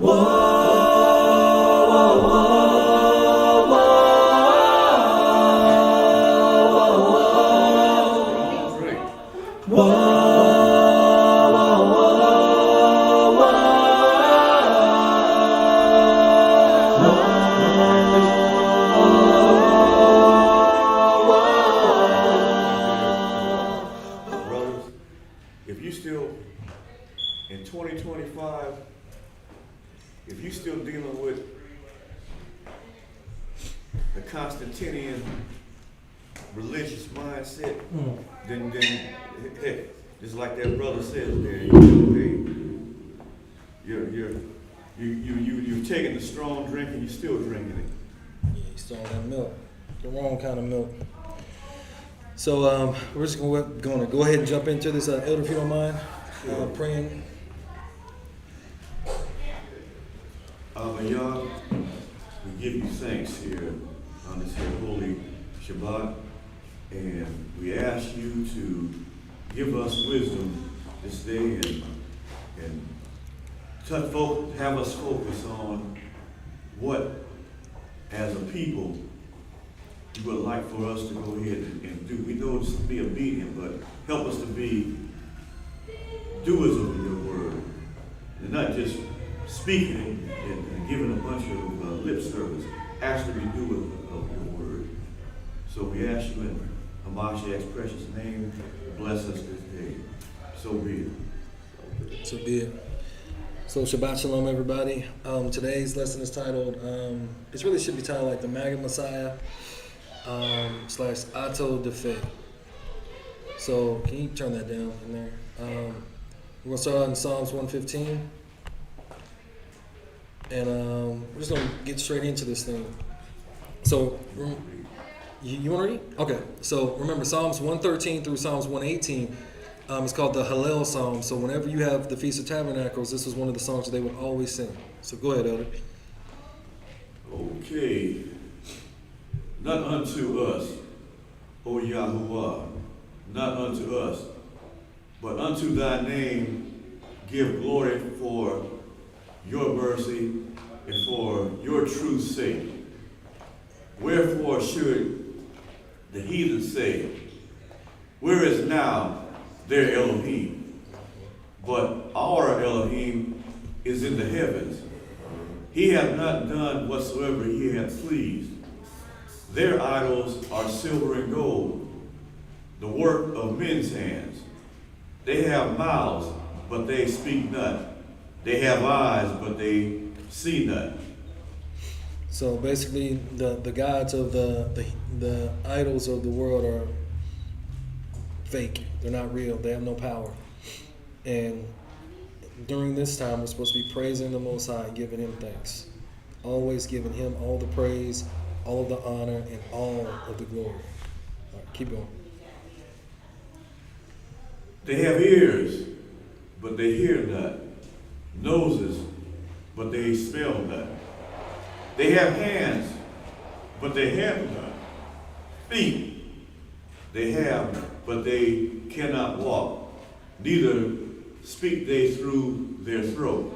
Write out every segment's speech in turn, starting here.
If you still, in 2025, if you still dealing with the Constantinian religious mindset, then heck, just like that brother says, man, you're taking the strong drink and you're still drinking it. Yeah, you still on that milk, the wrong kind of milk. So we're just going to go ahead and jump into this, Elder, if you don't mind, praying. Yah, we give you thanks here on this here holy Shabbat, and we ask you to give us wisdom this day and have us focus on what, as a people, you would like for us to go ahead and do. We know it's to be obedient, but help us to be doers of your word, and not just speaking and giving a bunch of lip service, actually be doers of your word. So we ask you in Messiah's precious name, bless us this day. So be it. So be it. So Shabbat Shalom, everybody. Today's lesson is titled, it really should be titled like the Maga Messiah / Auto de Fe. So can you turn that down in there? We're going to start out in Psalms 115. And we're just going to get straight into this thing. So, you want to read? Okay. So, remember, Psalms 113 through Psalms 118 is called the Hallel Psalm. So, whenever you have the Feast of Tabernacles, this was one of the songs that they would always sing. So, go ahead, Elder. Okay. Not unto us, O Yahuwah, not unto us, but unto thy name give glory for your mercy and for your truth's sake. Wherefore should the heathen say, where is now their Elohim? But our Elohim is in the heavens. He hath not done whatsoever he hath pleased. Their idols are silver and gold, the work of men's hands. They have mouths, but they speak not. They have eyes, but they see not. So basically, the gods of the idols of the world are fake. They're not real. They have no power. And during this time, we're supposed to be praising the Most High, giving Him thanks. Always giving Him all the praise, all of the honor, and all of the glory. All right, keep going. They have ears, but they hear not. Noses, but they smell not. They have hands, but they handle not. Feet, they have, but they cannot walk. Neither speak they through their throat.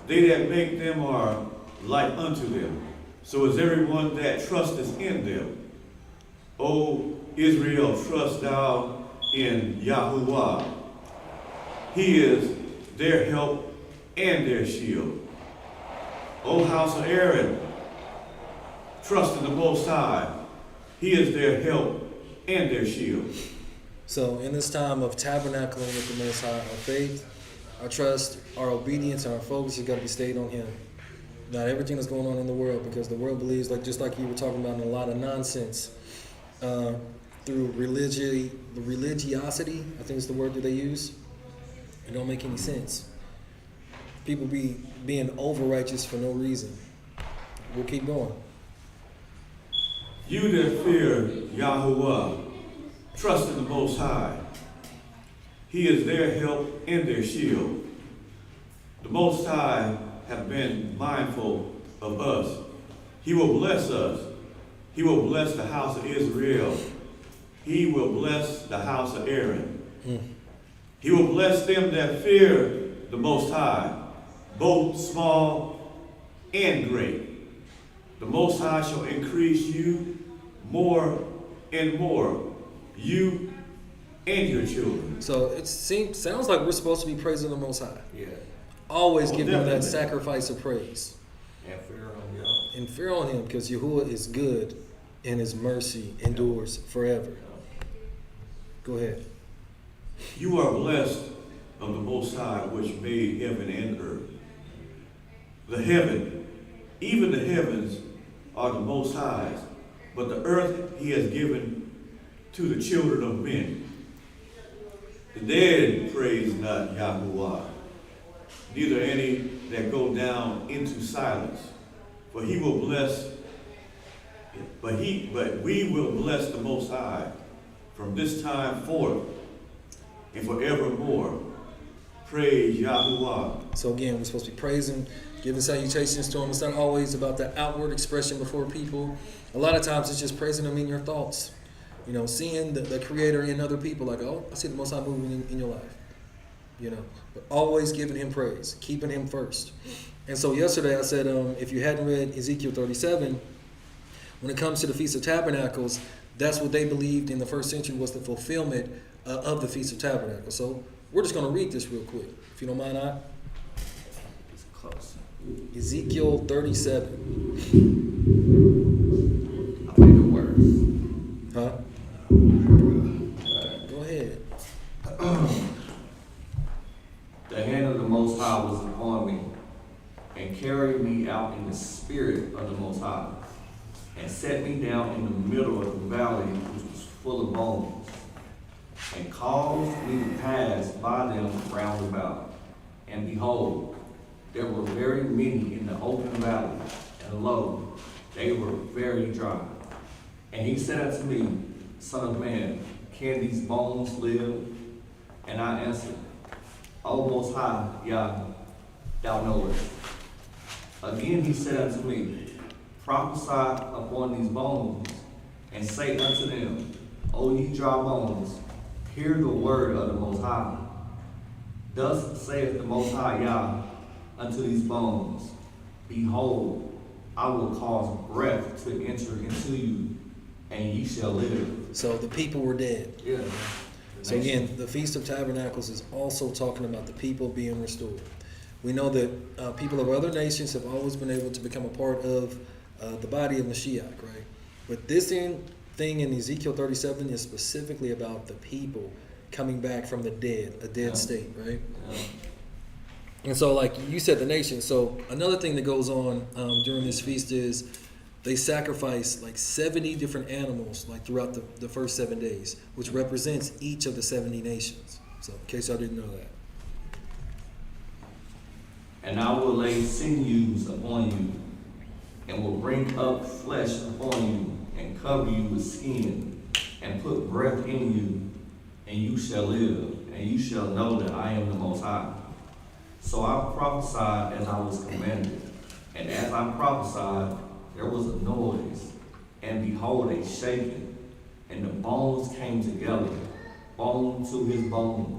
They that make them are like unto them. So is everyone that trusteth in them. O Israel, trust thou in Yahuwah. He is their help and their shield. O house of Aaron, trust in the Most High. He is their help and their shield. So in this time of tabernacling with the Most High, our faith, our trust, our obedience, and our focus has got to be stayed on Him. Not everything that's going on in the world, because the world believes, like just like you were talking about, in a lot of nonsense through religiosity, I think is the word that they use. It don't make any sense. People be being over-righteous for no reason. We'll keep going. You that fear Yahuwah, trust in the Most High. He is their help and their shield. The Most High have been mindful of us. He will bless us. He will bless the house of Israel. He will bless the house of Aaron. He will bless them that fear the Most High, both small and great. The Most High shall increase you more and more, you and your children. So it sounds like we're supposed to be praising the Most High. Yeah. Always giving him that definitely. sacrifice of praise. And fear on y'all. And fear on him, because Yahuwah is good and his mercy endures forever. Go ahead. You are blessed of the Most High, which made heaven and earth. The heaven, even the heavens, are the Most High's, but the earth he has given to the children of men. The dead praise not Yahuwah, neither any that go down into silence. For he will bless, but we will bless the Most High from this time forth and forevermore. Praise Yahuwah. So again, we're supposed to be praising, giving salutations to him. It's not always about the outward expression before people. A lot of times it's just praising him in your thoughts. You know, seeing the Creator in other people, like, oh, I see the Most High moving in your life. You know, but always giving him praise, keeping him first. And so yesterday I said, if you hadn't read Ezekiel 37, when it comes to the Feast of Tabernacles, that's what they believed in the first century was the fulfillment of the Feast of Tabernacles. So we're just going to read this real quick, if you don't mind. It's close. Ezekiel 37. I think it works. Huh? Go ahead. The hand of the Most High was upon me, and carried me out in the spirit of the Most High, and set me down in the middle of the valley, which was full of bones, and caused me to pass by them round about. And behold, there were very many in the open valley, and lo, they were very dry. And he said unto me, Son of man, can these bones live? And I answered, O Most High, Yah, thou knowest. Again he said unto me, Prophesy upon these bones, and say unto them, O ye dry bones, hear the word of the Most High. Thus saith the Most High Yah unto these bones, Behold, I will cause breath to enter into you, and ye shall live. So the people were dead. Yeah. So again, the Feast of Tabernacles is also talking about the people being restored. We know that people of other nations have always been able to become a part of the body of Mashiach, right? But this thing in Ezekiel 37 is specifically about the people coming back from the dead, a dead state, right? Yeah. And so, like you said, the nation. So another thing that goes on during this feast is they sacrifice like 70 different animals like throughout the first 7 days, which represents each of the 70 nations. So in case y'all didn't know that. And I will lay sinews upon you, and will bring up flesh upon you, and cover you with skin, and put breath in you, and you shall live, and you shall know that I am the Most High. So I prophesied as I was commanded, and as I prophesied, there was a noise, and behold, a shaking, and the bones came together, bone to his bone.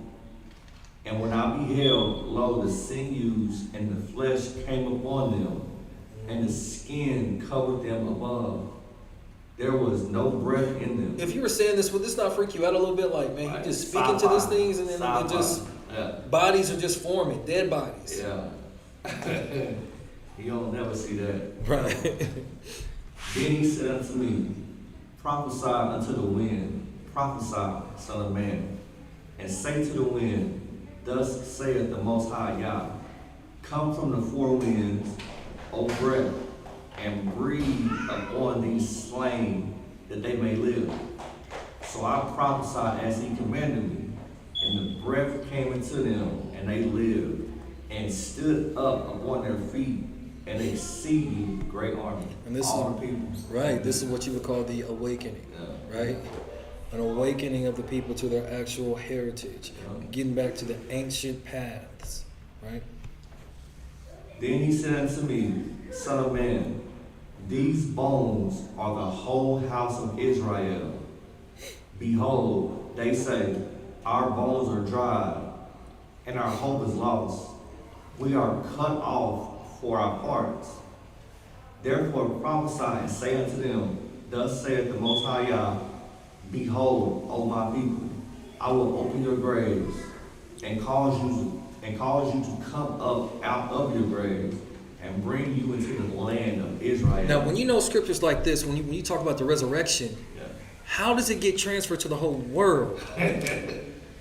And when I beheld, lo, the sinews and the flesh came upon them, and the skin covered them above. There was no breath in them. If you were saying this, would this not freak you out a little bit? Like, man, you just speaking to these things, and then it just bodies are just forming, dead bodies. Yeah. You don't never see that. Right. Then he said unto me, Prophesy unto the wind, prophesy, son of man, and say to the wind, Thus saith the Most High Yah, Come from the four winds, O breath, and breathe upon these slain, that they may live. So I prophesied as he commanded me, and the breath came into them, and they lived, and stood up upon their feet, an exceeding great army. And this all is the people. right. This is what you would call the awakening, right? An awakening of the people to their actual heritage, getting back to the ancient paths, right? Then he said unto me, Son of man, these bones are the whole house of Israel. Behold, they say, Our bones are dried, and our hope is lost. we are cut off for our parts. Therefore prophesy and say unto them, Thus saith the Most High Yah, Behold, O my people, I will open your graves and cause you to come up out of your graves and bring you into the land of Israel. Now, when you know scriptures like this, when you talk about the resurrection, how does it get transferred to the whole world?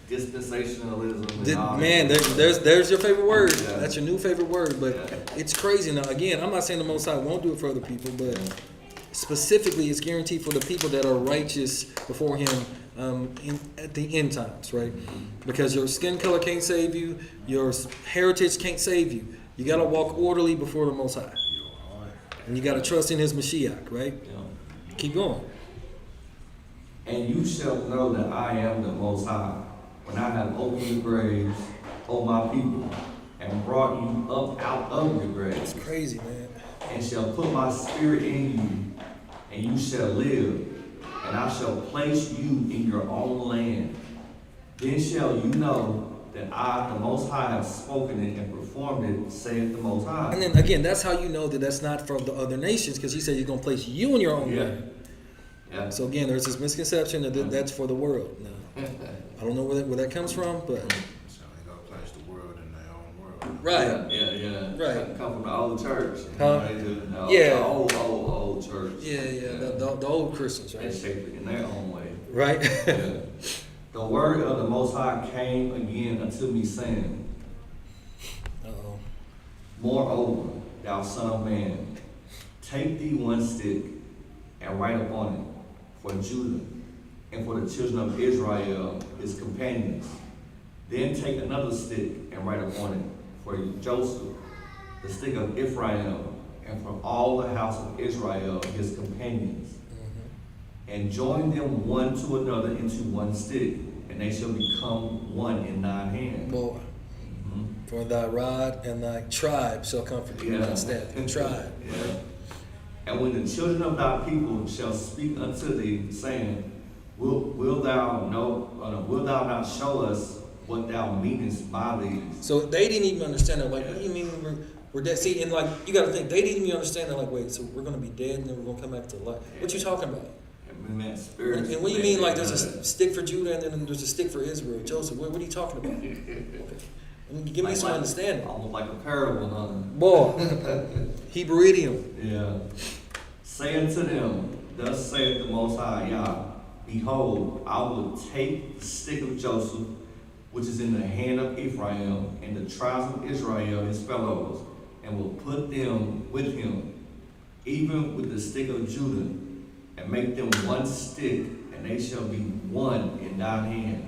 Dispensationalism. And all Man, that. there's your favorite word. Yeah. That's your new favorite word, but Yeah. it's crazy. Now, again, I'm not saying the Most High won't do it for other people, but specifically, it's guaranteed for the people that are righteous before Him at the end times, right? Because your skin color can't save you, your heritage can't save you. You got to walk orderly before the Most High, and you got to trust in His Mashiach, right? Yeah. Keep going. And you shall know that I am the Most High, when I have opened the graves, O my people, and brought you up out of your graves, It's crazy, man. and shall put my spirit in you, and you shall live, and I shall place you in your own land. Then shall you know that I, the Most High, have spoken it and performed it, saith the Most High. And then again, that's how you know that that's not from the other nations, because He said He's going to place you in your own Yeah. land. Yeah. So again, there's this misconception that that's for the world. Now, I don't know where that comes from, but So they gonna place the world in their own world. right. Yeah. Right. Come from the old church. Huh? The old church. Yeah. The old Christians, They right? shaped it in their own way. Right. Yeah. The word of the Most High came again unto me, saying, Uh-oh. Moreover, thou son of man, take thee one stick and write upon it for Judah and for the children of Israel, his companions. Then take another stick and write upon it for Joseph, the stick of Ephraim, and for all the house of Israel, his companions. And join them one to another into one stick, and they shall become one in thine hand. Boy, Mhm. for thy rod and thy tribe shall comfort thee. Yeah. That's that. Tribe. Yeah. And when the children of thy people shall speak unto thee, saying, Will thou not show us what thou meanest by these? So they didn't even understand it. Like, what do you mean we're dead? See, and like, you got to think, they didn't even understand it. Like, wait, so we're going to be dead and then we're going to come back to life. What you talking about? And what do you mean, like, there's a stick for Judah and then there's a stick for Israel? Joseph, what are you talking about? I mean, give me some understanding. Almost like a parable, huh? Boy, Hebrew idiom. Yeah. Say unto them, Thus saith the Most High Yah, Behold, I will take the stick of Joseph, which is in the hand of Ephraim, and the tribes of Israel, his fellows, and will put them with him, even with the stick of Judah, and make them one stick, and they shall be one in thine hand.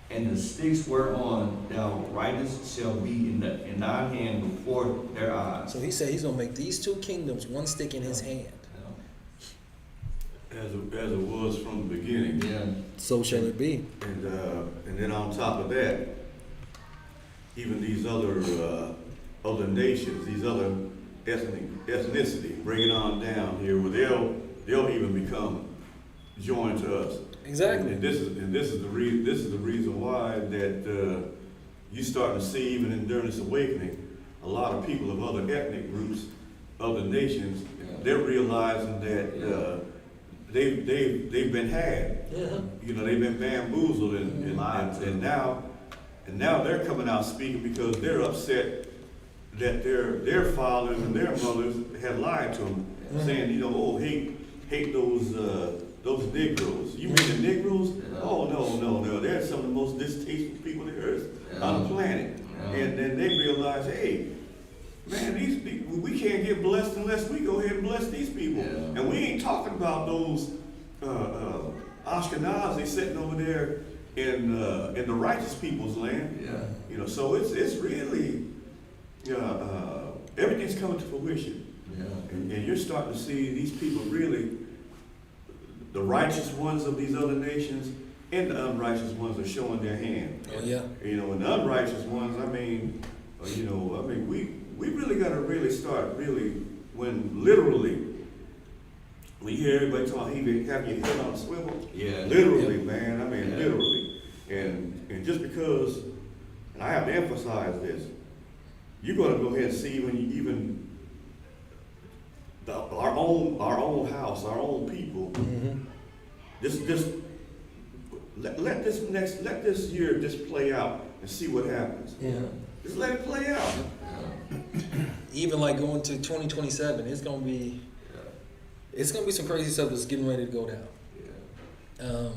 And the sticks whereon thou writest shall be in thine hand before their eyes. So he said he's going to make these two kingdoms one stick in his hand. As it was from the beginning. Yeah. So shall it be. And then on top of that, even these other nations, these other ethnicity, bring it on down here, where they'll even become joined to us. Exactly. And this is the reason why that you start to see even during this awakening, a lot of people of other ethnic groups, other nations, they're realizing that they've been had. Yeah. You know, they've been bamboozled and now they're coming out speaking because they're upset that their fathers and their mothers had lied to them, saying, you know, oh, hate those Negroes. You mean the Negroes? Yeah. Oh, no. They're some of the most distasteful people on the earth, on the planet. Yeah. And then they realize, hey, man, these people, we can't get blessed unless we go ahead and bless these people. Yeah. And we ain't talking about those Ashkenazi sitting over there in the righteous people's land. Yeah. You know, so it's really everything's coming to fruition. Yeah. And you're starting to see these people really, the righteous ones of these other nations and the unrighteous ones are showing their hand. Oh, yeah. You know, and the unrighteous ones, we really got to really start when you hear everybody talking, have your head on a swivel. Yeah. Literally, Yeah. man. I mean, Yeah. literally. And just because, and I have to emphasize this, you're gonna go ahead and see even our own house, our own people. Mm-hmm. Just let this year just play out and see what happens. Yeah. Just let it play out. Even like going to 2027, it's gonna be some crazy stuff that's getting ready to go down. Yeah.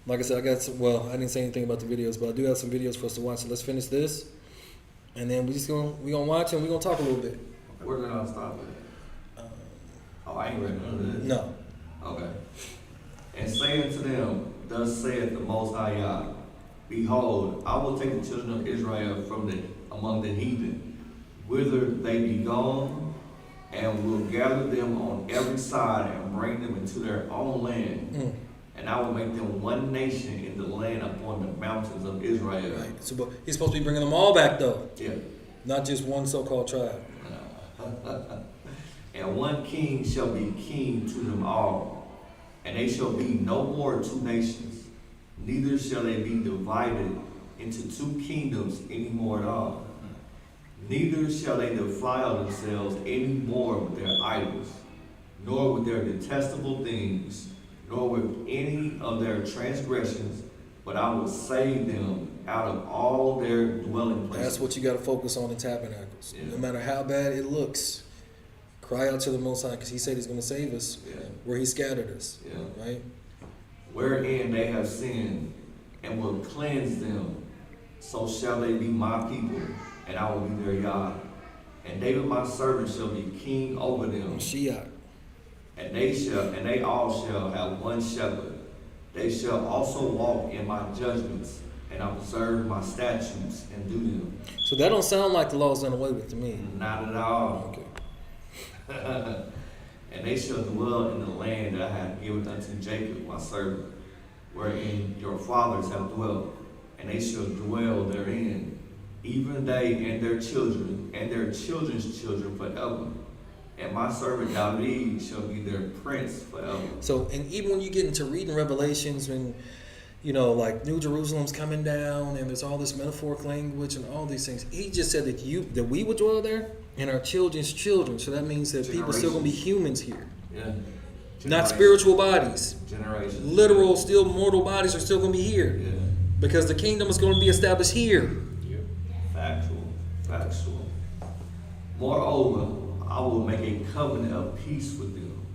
Like I said, I didn't say anything about the videos, but I do have some videos for us to watch. So let's finish this, and then we're gonna watch and we're gonna talk a little bit. Where did I stop at? I ain't read none of this. No. Okay. And say unto them, thus saith the Most High Yah, behold, I will take the children of Israel among the heathen, whither they be gone, and will gather them on every side and bring them into their own land. And I will make them one nation in the land upon the mountains of Israel. Right. So, but he's supposed to be bringing them all back, though. Yeah. Not just one so-called tribe. And one king shall be king to them all, and they shall be no more two nations, neither shall they be divided into two kingdoms any more at all. Neither shall they defile themselves any more with their idols, nor with their detestable things, nor with any of their transgressions, but I will save them out of all their dwelling places. That's what you got to focus on in tabernacles. Yeah. No matter how bad it looks, cry out to the Most High, because he said he's going to save us where he scattered us. Yeah. Right? Wherein they have sinned, and will cleanse them, so shall they be my people, and I will be their Yah. And David my servant shall be king over them. Mashiach. And they all shall have one shepherd. They shall also walk in my judgments, and observe my statutes, and do them. So that don't sound like the law's done away with to me. Not at all. Okay. And they shall dwell in the land that I have given unto Jacob my servant, wherein your fathers have dwelt, and they shall dwell therein, even they and their children, and their children's children forever. And my servant David shall be their prince forever. So, and even when you get into reading Revelations, when, you know, like New Jerusalem's coming down, and there's all this metaphoric language and all these things, he just said that we would dwell there, and our children's children. So that means that people still gonna be humans here, Yeah. not spiritual bodies. Generations. Literal, still mortal bodies are still gonna be here, Yeah. because the kingdom is going to be established here. Factual. Moreover, I will make a covenant of peace with them.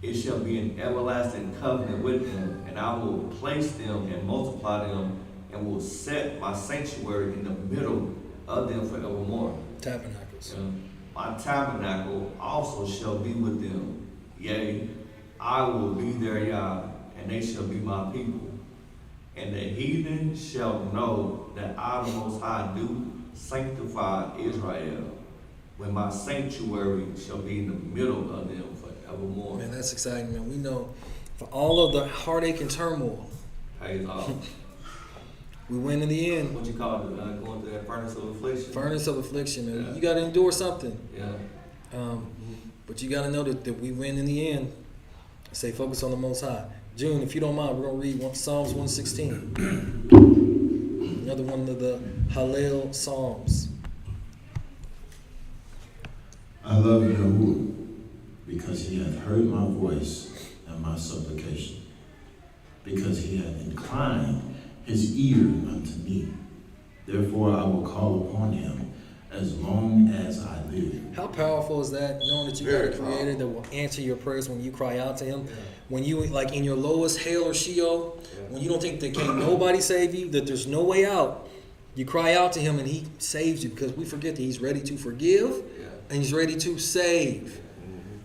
It shall be an everlasting covenant with them, and I will place them and multiply them, and will set my sanctuary in the middle of them forevermore. Tabernacles. My tabernacle also shall be with them. Yea, I will be their Yah, and they shall be my people. And the heathen shall know that I, the Most High, do sanctify Israel, when my sanctuary shall be in the middle of them forevermore. Man, that's exciting, man. We know for all of the heartache and turmoil, Pays off. we win in the end. What you call it? Going through that furnace of affliction. Furnace of affliction, man. Yeah. You got to endure something. Yeah. But you got to know that we win in the end. Stay focused on the Most High. June, if you don't mind, we're going to read Psalms 116. Another one of the Hallel Psalms. I love Yahuwah, because he hath heard my voice and my supplication, because he hath inclined his ear unto me. Therefore I will call upon him as long as I live. How powerful is that, knowing that you got a creator that will answer your prayers when you cry out to him? Yeah. When you, like in your lowest hell or Sheol, when you don't think that can't nobody save you, that there's no way out, you cry out to him and he saves you, because we forget that he's ready to forgive and he's ready to save.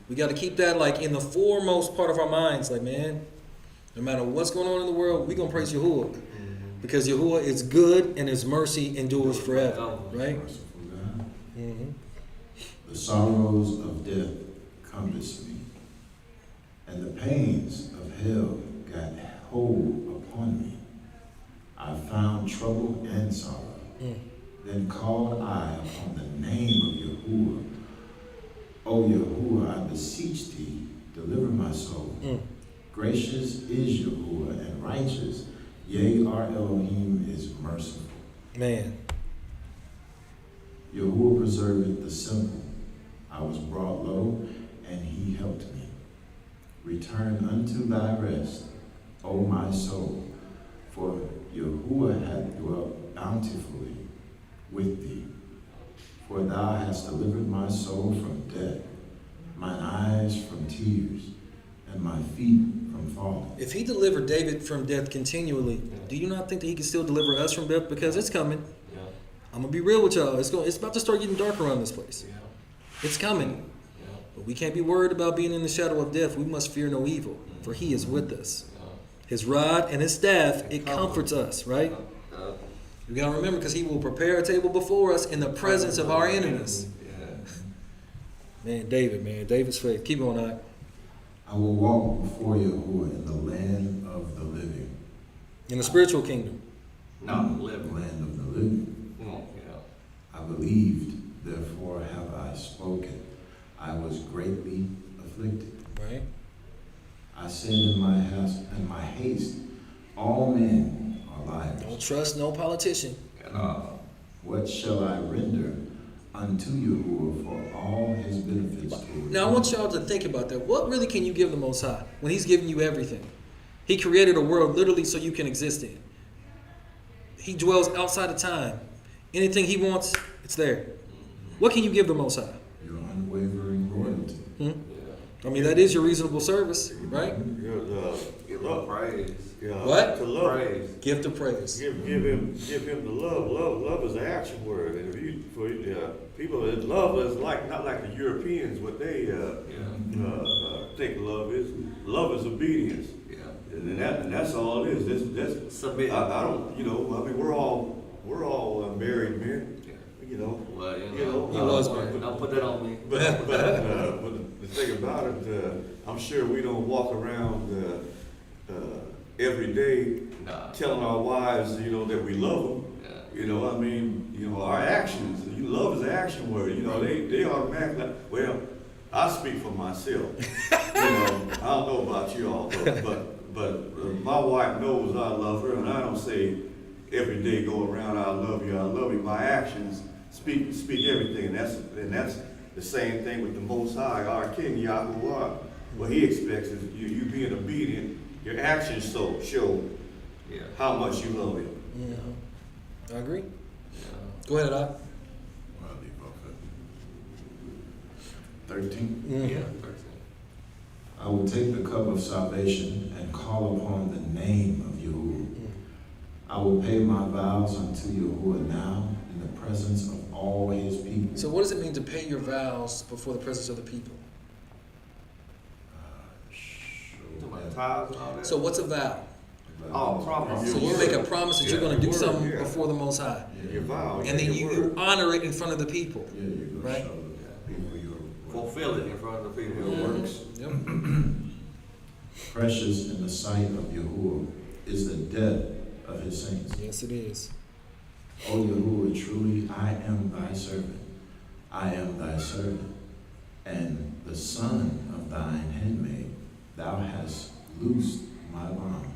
We got to keep that like in the foremost part of our minds. Like, man, no matter what's going on in the world, we're going to praise Yahuwah. Because Yahuwah is good and his mercy endures forever. Right? Merciful God. Mm-hmm. The sorrows of death compassed me, and the pains of hell got hold upon me. I found trouble and sorrow. Then called I upon the name of Yahuwah. O Yahuwah, I beseech thee, deliver my soul. Gracious is Yahuwah and righteous. Yea, our Elohim is merciful. Man. Yahuwah preserveth the simple. I was brought low, and he helped me. Return unto thy rest, O my soul, for Yahuwah hath dwelt bountifully with thee. For thou hast delivered my soul from death, mine eyes from tears, and my feet from falling. If he delivered David from death continually, do you not think that he can still deliver us from death? Because it's coming. Yeah. I'm gonna be real with y'all. It's about to start getting dark around this place. Yeah. It's coming. Yeah. But we can't be worried about being in the shadow of death. We must fear no evil, for he is with us. His rod and his staff, it comforts us, right? We gotta remember, because he will prepare a table before us in the presence of our enemies. Man, David's faith. Keep going, Ike. I will walk before Yahuwah in the land of the living. In the spiritual kingdom. Not The living. land of the living. Yeah. I believed, therefore have I spoken. I was greatly afflicted. Right? I said in my haste, all men are liars. Don't trust no politician. And What shall I render unto Yahuwah for all his benefits toward Now I me? want y'all to think about that. What really can you give the Most High when he's giving you everything? He created a world literally so you can exist in. He dwells outside of time. Anything he wants, it's there. What can you give the Most High? Your unwavering loyalty. I mean, that is your reasonable service, right? give him praise. What? To love. Praise. Gift of praise. Give him the love. Love is an action word. And if you people that love is not like the Europeans, what they think love is. Love is obedience. Yeah. And that's all it is. That's Submit. I don't. I mean, we're all married men. You know. Well, He was married. Don't put that on me. But the thing about it, I'm sure we don't walk around every day Nah. telling our wives, that we love them. Yeah. Our actions. Love is an action word. They automatically. Well, I speak for myself. I don't know about you all, but my wife knows I love her, and I don't say every day go around I love you. My actions speak everything, and that's the same thing with the Most High, our King Yahuwah. What He expects is you being obedient. Your actions show how much you love Him. I agree. Go ahead, Ike. Well, leave off at 13. Yeah. I will take the cup of salvation and call upon the name of Yahuwah. I will pay my vows unto Yahuwah now in the presence of all his people. So what does it mean to pay your vows before the presence of the people? Tithes and all that. So what's a vow? Oh, promise. So you make a promise that you're going to do Word, something yeah. before the Most High. Your vow. And then your you word. honor it in front of the people. Yeah, you're going Right. to show the people your Fulfill it in front of the people. your works. Yep. Precious in the sight of Yahuwah is the death of his saints. Yes, it is. O Yahuwah, truly I am thy servant. I am thy servant, and the son of thine handmaid. Thou hast loosed my bonds.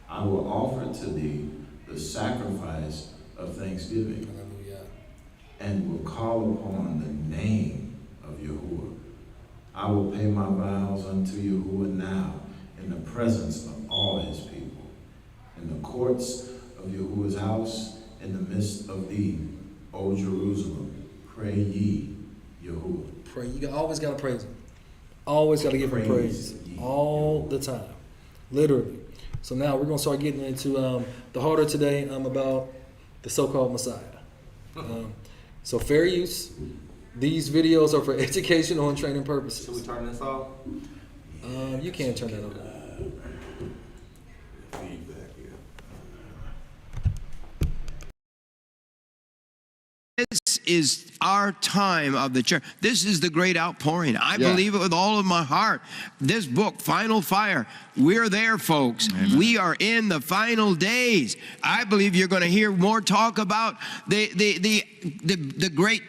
I will offer to thee the sacrifice of thanksgiving, Hallelujah. and will call upon the name of Yahuwah. I will pay my vows unto Yahuwah now in the presence of all his people, in the courts of Yahuwah's house, in the midst of thee, O Jerusalem. Pray ye Yahuwah. Pray. Always got to praise him. Always got to give him praise. Praise All the time. Literally. So now we're going to start getting into the harder today about the so-called Messiah. So fair use. These videos are for educational and training purposes. Should we turn this off? You can't turn that on. Feedback, yeah. This is our time of the church. This is the great outpouring. I believe it with all of my heart. This book, Final Fire, we're there, folks. Amen. We are in the final days. I believe you're going to hear more talk about the the great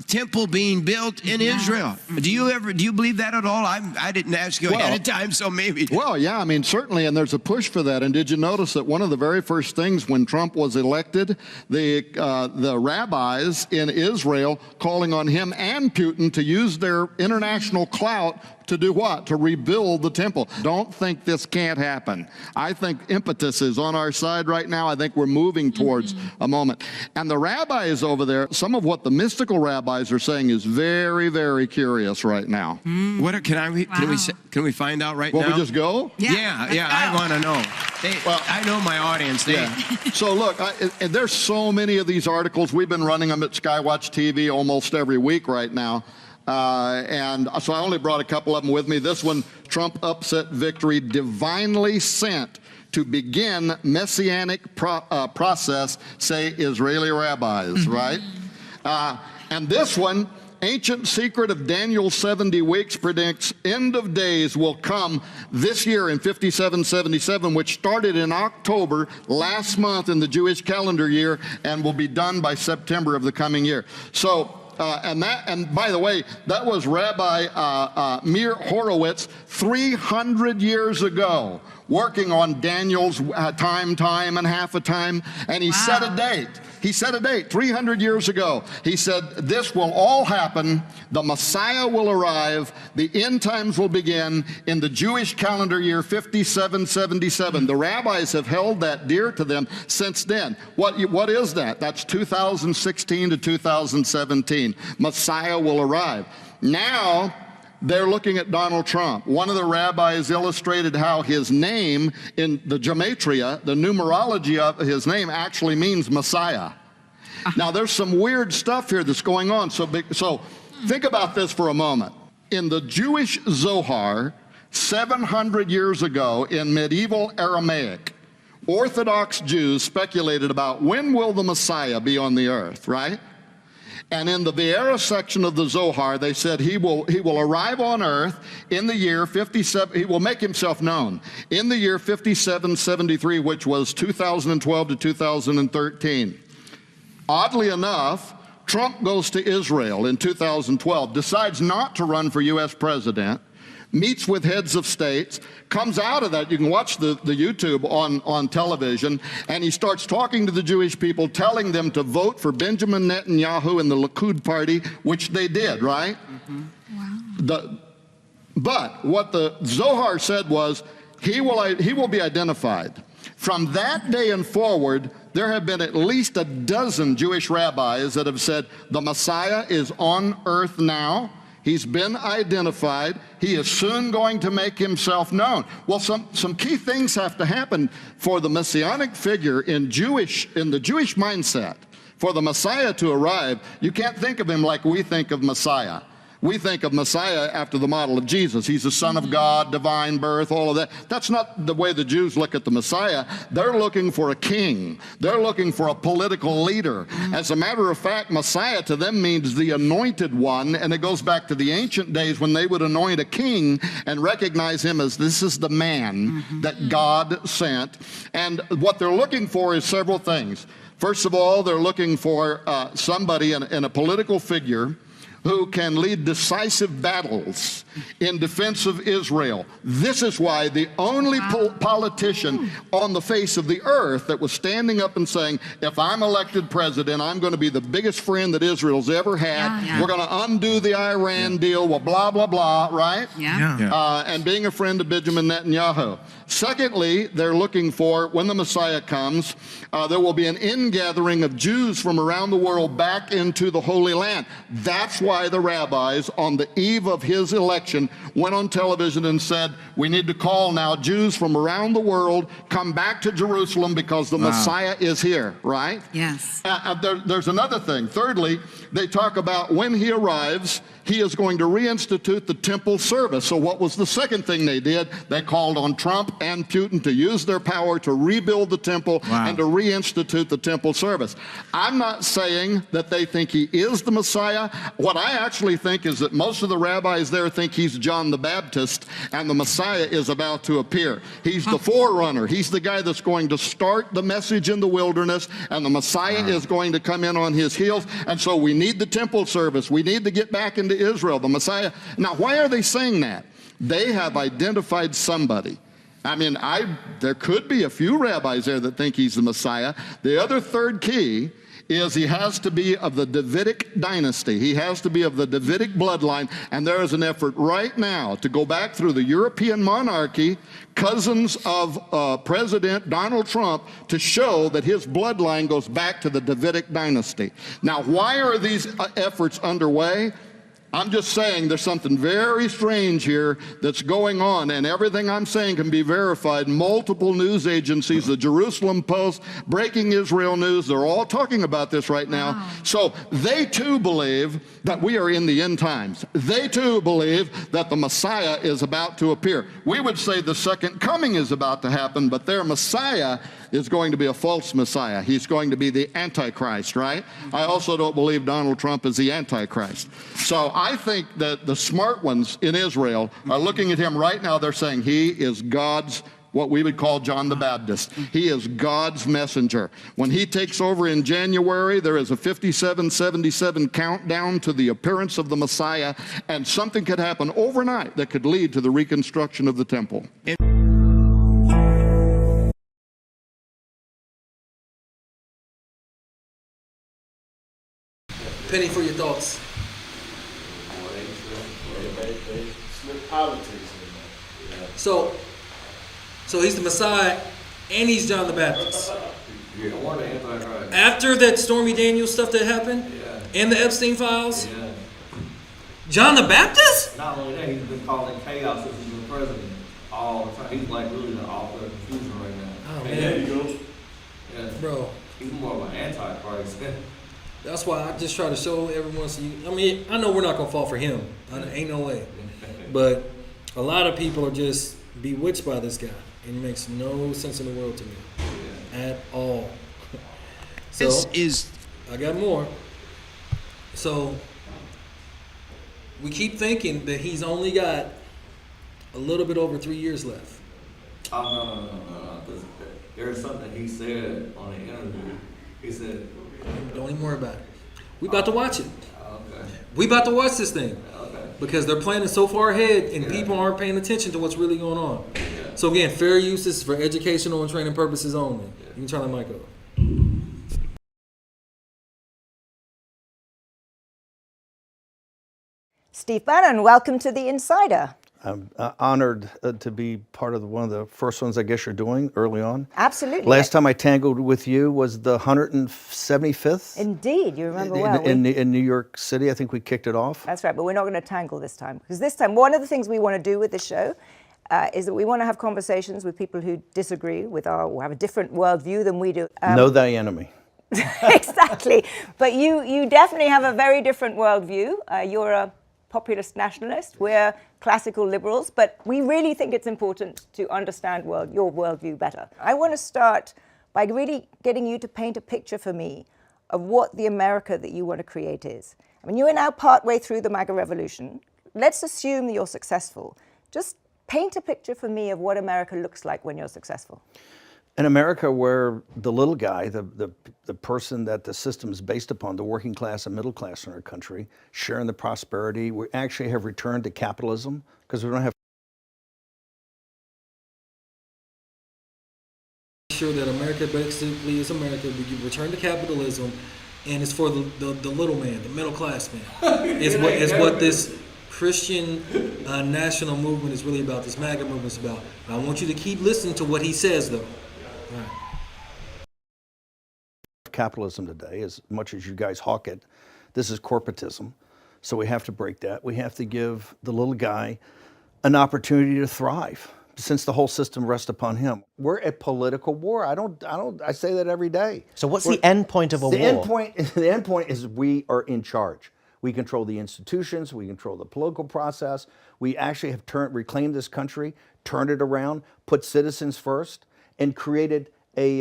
temple being built in Israel. Do you believe that at all? I didn't ask you ahead of time, so maybe. Well, yeah, I mean, certainly, and there's a push for that. And did you notice that one of the very first things when Trump was elected, the rabbis in Israel calling on him and Putin to use their international clout to do what? To rebuild the temple. Don't think this can't happen. I think impetus is on our side right now. I think we're moving towards a moment. And the rabbis over there, some of what the mystical rabbis are saying is very, very curious right now. What can we find out right now? Will we just go? Yeah, I want to know. I know my audience. So look, there's so many of these articles. We've been running them at Skywatch TV almost every week right now. And so I only brought a couple of them with me. This one, Trump upset victory divinely sent to begin messianic process, say Israeli rabbis, right? And this one, ancient secret of Daniel's 70 weeks predicts end of days will come this year in 5777, which started in October last month in the Jewish calendar year and will be done by September of the coming year. So, and by the way, that was Rabbi Meir Horowitz 300 years ago, working on Daniel's time and half a time, and he set a date. He set a date 300 years ago. He said, this will all happen. The Messiah will arrive. The end times will begin in the Jewish calendar year 5777. The rabbis have held that dear to them since then. What is that? That's 2016 to 2017. Messiah will arrive. Now, they're looking at Donald Trump. One of the rabbis illustrated how his name in the gematria, the numerology of his name, actually means Messiah. Now, there's some weird stuff here that's going on. So think about this for a moment. In the Jewish Zohar, 700 years ago in medieval Aramaic, Orthodox Jews speculated about when will the Messiah be on the earth, right? And in the Vieira section of the Zohar, they said he will arrive on earth in the year 57, he will make himself known in the year 5773, which was 2012 to 2013. Oddly enough, Trump goes to Israel in 2012, decides not to run for U.S. president, meets with heads of states, comes out of that. You can watch the YouTube on television, and he starts talking to the Jewish people, telling them to vote for Benjamin Netanyahu and the Likud party, which they did, right? Wow. But what the Zohar said was, he will be identified. From that day and forward, there have been at least a dozen Jewish rabbis that have said, the Messiah is on earth now. He's been identified. He is soon going to make himself known. Well, some key things have to happen for the messianic figure in the Jewish mindset. For the Messiah to arrive, you can't think of him like we think of Messiah. We think of Messiah after the model of Jesus. He's the Son of God, divine birth, all of that. That's not the way the Jews look at the Messiah. They're looking for a king. They're looking for a political leader. As a matter of fact, Messiah to them means the anointed one, and it goes back to the ancient days when they would anoint a king and recognize him as this is the man that God sent. And what they're looking for is several things. First of all, they're looking for somebody in a political figure who can lead decisive battles in defense of Israel. This is why the only politician on the face of the earth that was standing up and saying, if I'm elected president, I'm going to be the biggest friend that Israel's ever had. We're going to undo the Iran deal, well, blah, blah, blah, right? And being a friend of Benjamin Netanyahu. Secondly, they're looking for, when the Messiah comes, there will be an ingathering of Jews from around the world back into the Holy Land. That's why the rabbis, on the eve of his election, went on television and said, we need to call now Jews from around the world, come back to Jerusalem because the Messiah is here, right? Yes. There's another thing. Thirdly, they talk about when he arrives, he is going to reinstitute the temple service. So what was the second thing they did? They called on Trump and Putin to use their power to rebuild the temple and to reinstitute the temple service. I'm not saying that they think he is the Messiah. What I actually think is that most of the rabbis there think he's John the Baptist and the Messiah is about to appear. He's the forerunner. He's the guy that's going to start the message in the wilderness, and the Messiah is going to come in on his heels. And so we need the temple service. We need to get back into Israel. The Messiah. Now, why are they saying that? They have identified somebody. I mean, there could be a few rabbis there that think he's the Messiah. The other third key is he has to be of the Davidic dynasty. He has to be of the Davidic bloodline, and there is an effort right now to go back through the European monarchy, cousins of President Donald Trump, to show that his bloodline goes back to the Davidic dynasty. Now, why are these efforts underway? I'm just saying there's something very strange here that's going on, and everything I'm saying can be verified. Multiple news agencies, the Jerusalem Post, Breaking Israel News, they're all talking about this right now. Wow. So they too believe that we are in the end times. They too believe that the Messiah is about to appear. We would say the second coming is about to happen, but their Messiah is going to be a false Messiah. He's going to be the Antichrist, right? I also don't believe Donald Trump is the Antichrist. So I think that the smart ones in Israel are looking at him right now. They're saying he is God's, what we would call John the Baptist. He is God's messenger. When he takes over in January, there is a 5777 countdown to the appearance of the Messiah, and something could happen overnight that could lead to the reconstruction of the temple. Penny, for your thoughts. They slip politics in there. So he's the Messiah and he's John the Baptist. Yeah, or the Antichrist. After that Stormy Daniels stuff that happened, and the Epstein files, John the Baptist? Not only that, he's been calling chaos since he's been president all the time. He's like really the author of confusion right now. Oh, And there you go. Yeah. Bro. He's more of an Antichrist. That's why I just try to show everyone. I mean, I know we're not gonna fall for him. Ain't no way. But a lot of people are just bewitched by this guy. It makes no sense in the world to me at all. So This is I got more. So we keep thinking that he's only got a little bit over 3 years left. Oh, no. Because there's something he said on the interview. He said, Don't even worry about it. We about to watch it. okay. We about to watch this thing. Okay. Because they're planning so far ahead and people aren't paying attention to what's really going on. Yeah. So again, fair use is for educational and training purposes only. You can turn the mic over. Steve Bannon, welcome to The Insider. I'm honored to be part of one of the first ones I guess you're doing early on. Absolutely. Last time I tangled with you was the 175th. Indeed, you remember well. In New York City, I think we kicked it off. That's right, but we're not going to tangle this time. Because this time, one of the things we want to do with this show is that we want to have conversations with people who disagree with or have a different worldview than we do. Know thy enemy. Exactly. But you definitely have a very different worldview. You're a populist nationalist. We're classical liberals, but we really think it's important to understand your worldview better. I want to start by really getting you to paint a picture for me of what the America that you want to create is. I mean, you are now partway through the MAGA revolution. Let's assume that you're successful. Just paint a picture for me of what America looks like when you're successful. An America where the little guy, the person that the system is based upon, the working class and middle class in our country, sharing the prosperity. We actually have returned to capitalism because we don't have. Sure that America basically is America. We return to capitalism, and it's for the little man, the middle class man. Is what this Christian national movement is really about. This MAGA movement is about. And I want you to keep listening to what he says, though. Right. Capitalism today, as much as you guys hawk it, this is corporatism. So we have to break that. We have to give the little guy an opportunity to thrive, since the whole system rests upon him. We're at political war. I say that every day. So what's the end point of a war? The end point is we are in charge. We control the institutions, we control the political process. We actually have reclaimed this country, turned it around, put citizens first, and created a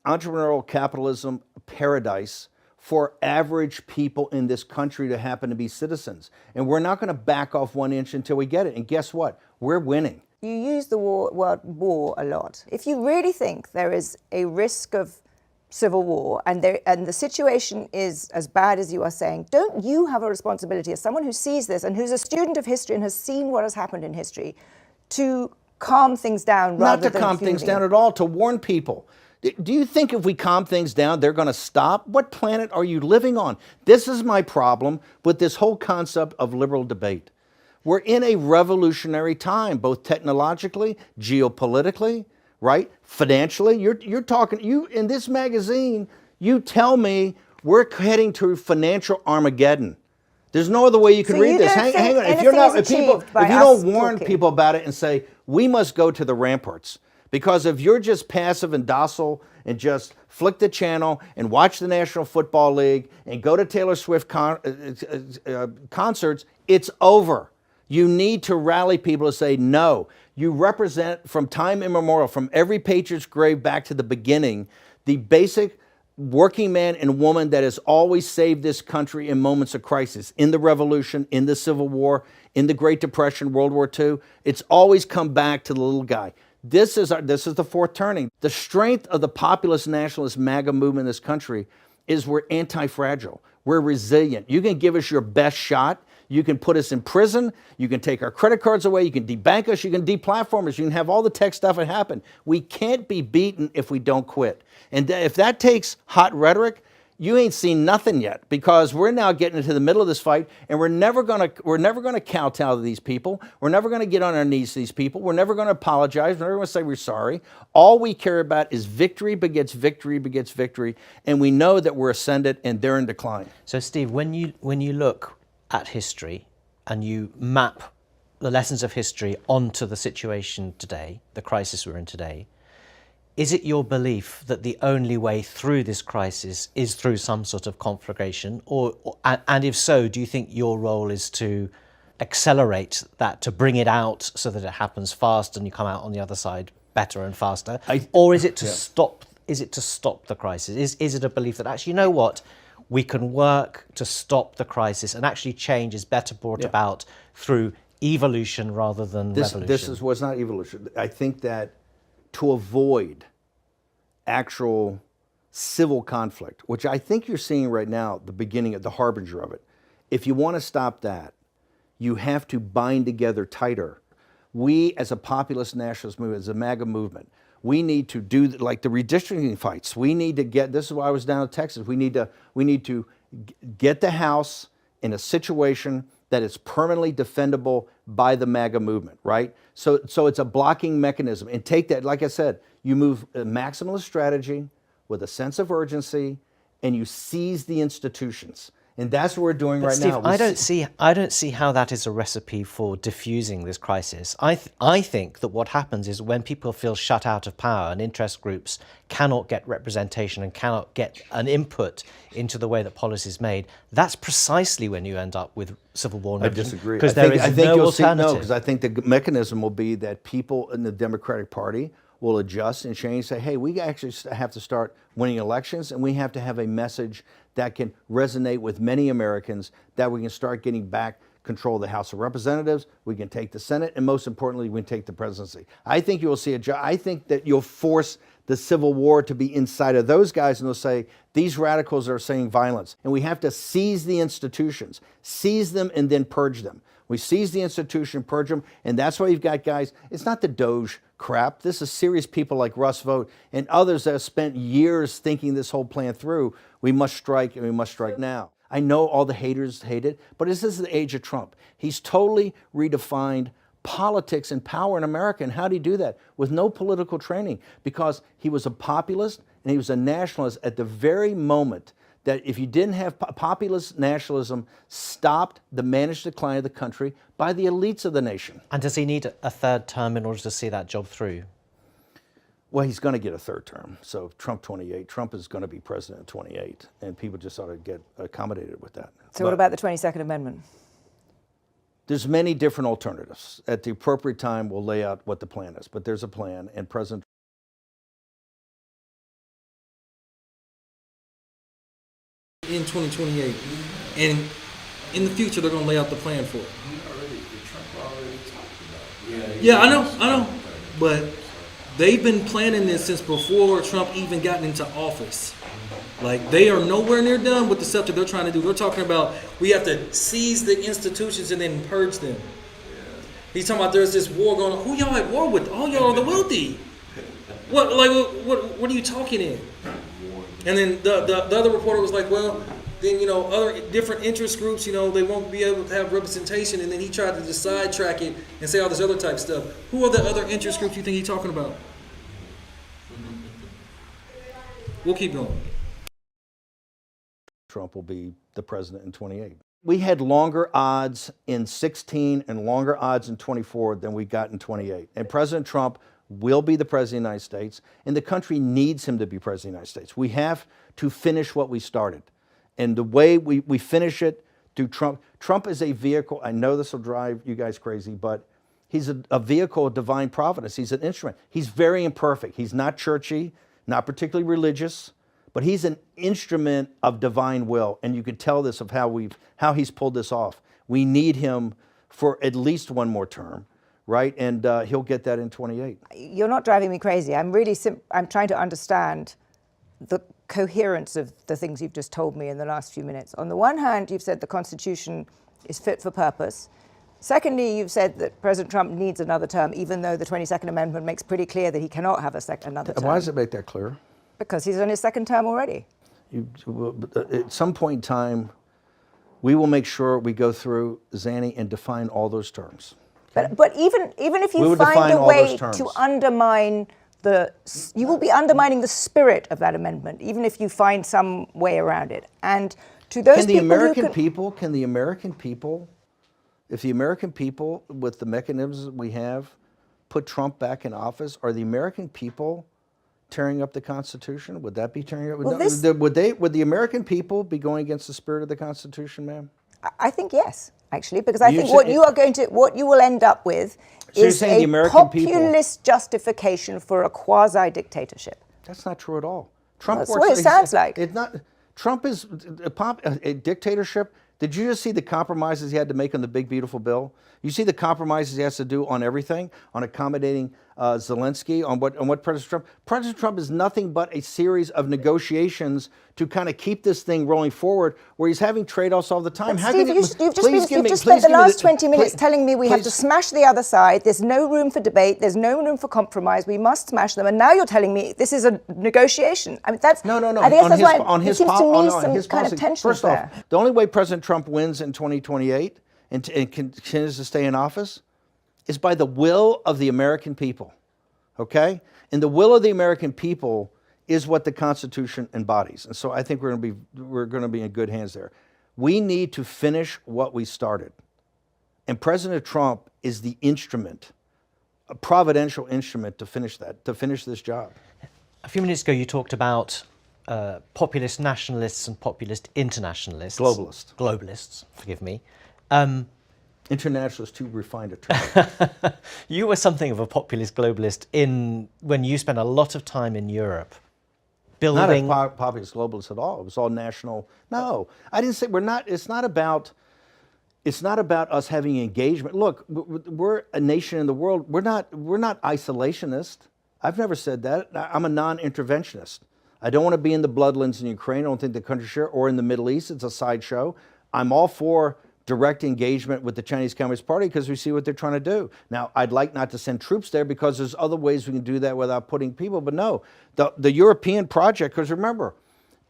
entrepreneurial capitalism paradise for average people in this country to happen to be citizens. And we're not going to back off 1 inch until we get it. And guess what? We're winning. You use the word war a lot. If you really think there is a risk of civil war and the situation is as bad as you are saying, don't you have a responsibility as someone who sees this and who's a student of history and has seen what has happened in history to calm things down rather than Not to calm things down at all, to warn people. Do you think if we calm things down, they're going to stop? What planet are you living on? This is my problem with this whole concept of liberal debate. We're in a revolutionary time, both technologically, geopolitically, right? Financially. You're talking, in this magazine, you tell me we're heading to financial Armageddon. There's no other way you can read this. Hang on. If you don't warn people about it and say, we must go to the ramparts. Because if you're just passive and docile and just flick the channel and watch the National Football League and go to Taylor Swift concerts, it's over. You need to rally people to say, no, you represent from time immemorial, from every patriot's grave back to the beginning, the basic working man and woman that has always saved this country in moments of crisis, in the Revolution, in the Civil War, in the Great Depression, World War II. It's always come back to the little guy. This is the fourth turning. The strength of the populist nationalist MAGA movement in this country is we're anti-fragile. We're resilient. You can give us your best shot. You can put us in prison. You can take our credit cards away. You can debank us. You can deplatform us. You can have all the tech stuff that happened. We can't be beaten if we don't quit. And if that takes hot rhetoric, you ain't seen nothing yet, because we're now getting into the middle of this fight, and we're never gonna kowtow to these people. We're never gonna get on our knees to these people. We're never gonna apologize. We're never gonna say we're sorry. All we care about is victory begets victory begets victory, and we know that we're ascendant and they're in decline. So, Steve, when you look at history and you map the lessons of history onto the situation today, the crisis we're in today, is it your belief that the only way through this crisis is through some sort of conflagration? And if so, do you think your role is to accelerate that, to bring it out so that it happens fast and you come out on the other side better and faster? Or is it to stop? Is it to stop the crisis? Is it a belief that actually, you know what, we can work to stop the crisis and actually change is better brought about through evolution rather than revolution? This was not evolution. I think that to avoid actual civil conflict, which I think you're seeing right now, the beginning of the harbinger of it. If you want to stop that, you have to bind together tighter. We, as a populist nationalist movement, as a MAGA movement, we need to do like the redistricting fights. We need to get, this is why I was down in Texas, we need to get the House in a situation that is permanently defendable by the MAGA movement, right? So it's a blocking mechanism. And take that, like I said, you move a maximalist strategy with a sense of urgency, and you seize the institutions. And that's what we're doing right now. I don't see how that is a recipe for diffusing this crisis. I think that what happens is when people feel shut out of power and interest groups cannot get representation and cannot get an input into the way that policy is made, that's precisely when you end up with civil war. I disagree. Because there is no alternative. Because I think the mechanism will be that people in the Democratic Party will adjust and change, say, hey, we actually have to start winning elections, and we have to have a message that can resonate with many Americans, that we can start getting back control of the House of Representatives, we can take the Senate, and most importantly, we can take the presidency. I think you'll see I think that you'll force the Civil War to be inside of those guys, and they'll say, these radicals are saying violence, and we have to seize the institutions, seize them and then purge them. We seize the institution, purge them, and that's why you've got guys, it's not the Doge crap. This is serious people like Russ Vought and others that have spent years thinking this whole plan through. We must strike, and we must strike now. I know all the haters hate it, but this is the age of Trump. He's totally redefined politics and power in America. And how did he do that? With no political training, because he was a populist and he was a nationalist at the very moment that if you didn't have populist nationalism stopped the managed decline of the country by the elites of the nation. And does he need a third term in order to see that job through? Well, he's going to get a third term. So Trump 28, Trump is going to be president in 28, and people just ought to get accommodated with that. So what about the 22nd Amendment? There's many different alternatives. At the appropriate time, we'll lay out what the plan is, but there's a plan, and President in 2028. And in the future, they're going to lay out the plan for it. Yeah, I know. But they've been planning this since before Trump even gotten into office. Like, they are nowhere near done with the stuff that they're trying to do. They're talking about we have to seize the institutions and then purge them. He's talking about there's this war going on. Who y'all at war with? All y'all are the wealthy. What are you talking in? And then the other reporter was like, well, then, other different interest groups, they won't be able to have representation. And then he tried to just sidetrack it and say all this other type stuff. Who are the other interest groups you think he's talking about? We'll keep going. Trump will be the president in 28. We had longer odds in 16 and longer odds in 24 than we got in 28. And President Trump will be the president of the United States, and the country needs him to be president of the United States. We have to finish what we started. And the way we finish it through Trump. Trump is a vehicle. I know this will drive you guys crazy, but he's a vehicle of divine providence. He's an instrument. He's very imperfect. He's not churchy, not particularly religious, but he's an instrument of divine will. And you can tell this of how he's pulled this off. We need him for at least one more term, right? And he'll get that in 28. You're not driving me crazy. I'm really I'm trying to understand the coherence of the things you've just told me in the last few minutes. On the one hand, you've said the Constitution is fit for purpose. Secondly, you've said that President Trump needs another term, even though the 22nd Amendment makes pretty clear that he cannot have another term. Why does it make that clear? Because he's on his second term already. At some point in time, we will make sure we go through, Zanny, and define all those terms. Okay? But even if you find a way to undermine you will be undermining the spirit of that amendment, even if you find some way around it. And to those Can the American people, if the American people, with the mechanisms we have, put Trump back in office, are the American people tearing up the Constitution? Would that be tearing up? Well, would the American people be going against the spirit of the Constitution, ma'am? I think yes, actually, because I think what you will end up with is a populist justification for a quasi-dictatorship. That's not true at all. Trump That's what it sounds like. It's not. Trump is a dictatorship. Did you just see the compromises he had to make on the big, beautiful bill? You see the compromises he has to do on everything, on accommodating Zelensky, on what President Trump. President Trump is nothing but a series of negotiations to kind of keep this thing rolling forward, where he's having trade-offs all the time. But Steve, you've just spent the last 20 minutes telling me we have to smash the other side. There's no room for debate. There's no room for compromise. We must smash them. And now you're telling me this is a negotiation. I mean, that's no. I guess that's why it seems to me some kind of tension First off, the only way President Trump wins in 2028 and continues to stay in office is by the will of the American people. Okay? And the will of the American people is what the Constitution embodies. And so I think we're going to be in good hands there. We need to finish what we started. And President Trump is the instrument, a providential instrument to finish this job. A few minutes ago you talked about populist nationalists and populist internationalists. Globalists, forgive me. International is too refined a term. You were something of a populist globalist when you spent a lot of time in Europe building. Not a populist globalist at all. It was all national. No, I didn't say we're not. It's not about us having engagement. Look, we're a nation in the world. We're not isolationist. I've never said that. I'm a non-interventionist. I don't want to be in the bloodlands in Ukraine. I don't think the country should, or in the Middle East. It's a sideshow. I'm all for direct engagement with the Chinese Communist Party because we see what they're trying to do. Now, I'd like not to send troops there because there's other ways we can do that without putting people, but no. The European project, because remember,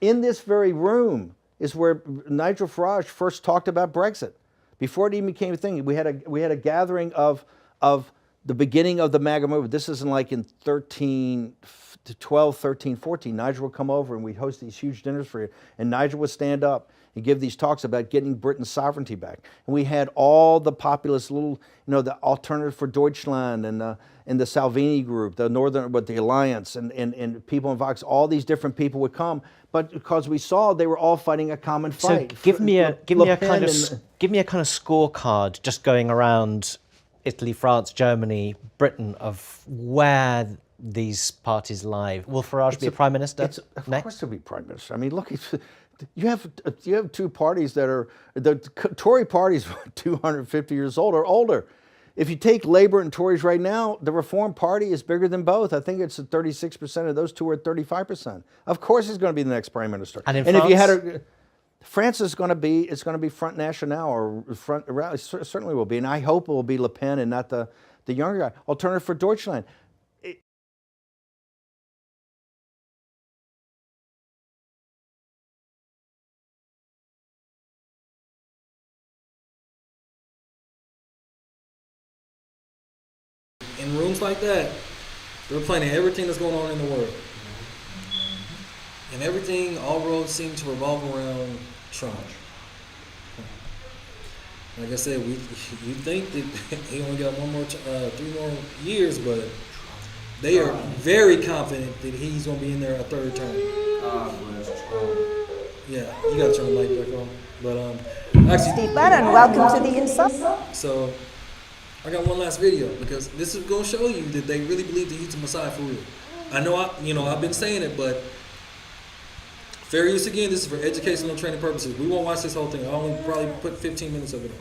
in this very room is where Nigel Farage first talked about Brexit. Before it even became a thing, we had a gathering of the beginning of the MAGA movement. This isn't like in 12, 13, 14. Nigel would come over and we'd host these huge dinners for you, and Nigel would stand up and give these talks about getting Britain's sovereignty back. And we had all the populist little, the Alternative for Deutschland and the Salvini group, the Alliance, and people in Vox. All these different people would come, but because we saw they were all fighting a common fight. So give me a kind of scorecard, just going around Italy, France, Germany, Britain, of where these parties lie. Will Farage be a prime minister next? Of course he'll be prime minister. I mean, look, you have two parties that are, the Tory party's 250 years old or older. If you take Labor and Tories right now, the Reform Party is bigger than both. I think it's 36% of those two are 35%. Of course, he's going to be the next prime minister. And in if you had France? France is going to be, it's going to be Front National or Front, it certainly will be, and I hope it will be Le Pen and not the younger guy. Alternative for Deutschland. In rooms like that, they're planning everything that's going on in the world. And everything, all roads seem to revolve around Trump. Like I said, you think that he only got 3 more years, but they are very confident that he's going to be in there a third term. Yeah, you got to turn the light back on. But actually, Steve Bannon, welcome to the Inside. So I got one last video because this is going to show you that they really believe that he's the Messiah for real. I know, I've been saying it, but fair use again. This is for educational and training purposes. We won't watch this whole thing. I only probably put 15 minutes of it on.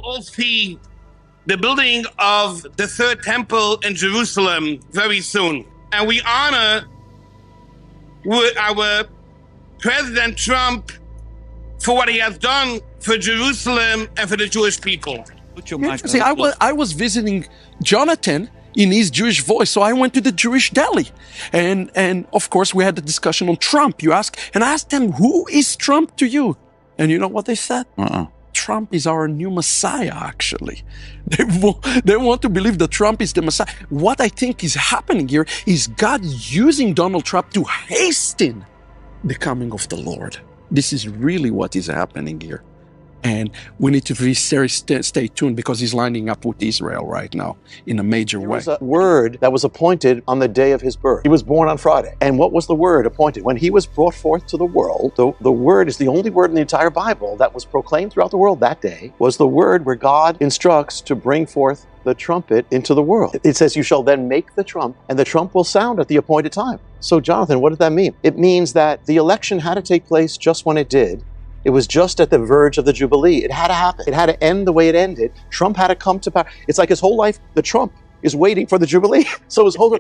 All see the building of the third temple in Jerusalem very soon. And we honor our President Trump for what he has done for Jerusalem and for the Jewish people. Interesting. I was visiting Jonathan in his Jewish voice, so I went to the Jewish deli. And of course, we had the discussion on Trump. I asked them, who is Trump to you? And you know what they said? Trump is our new Messiah, actually. They want to believe that Trump is the Messiah. What I think is happening here is God using Donald Trump to hasten the coming of the Lord. This is really what is happening here. And we need to be stay tuned because he's lining up with Israel right now in a major way. There was a word that was appointed on the day of his birth. He was born on Friday. And what was the word appointed? When he was brought forth to the world, the word is the only word in the entire Bible that was proclaimed throughout the world that day, was the word where God instructs to bring forth the trumpet into the world. It says, you shall then make the trump, and the trump will sound at the appointed time. So Jonathan, what does that mean? It means that the election had to take place just when it did. It was just at the verge of the Jubilee. It had to happen. It had to end the way it ended. Trump had to come to power. It's like his whole life, the Trump is waiting for the Jubilee. So his whole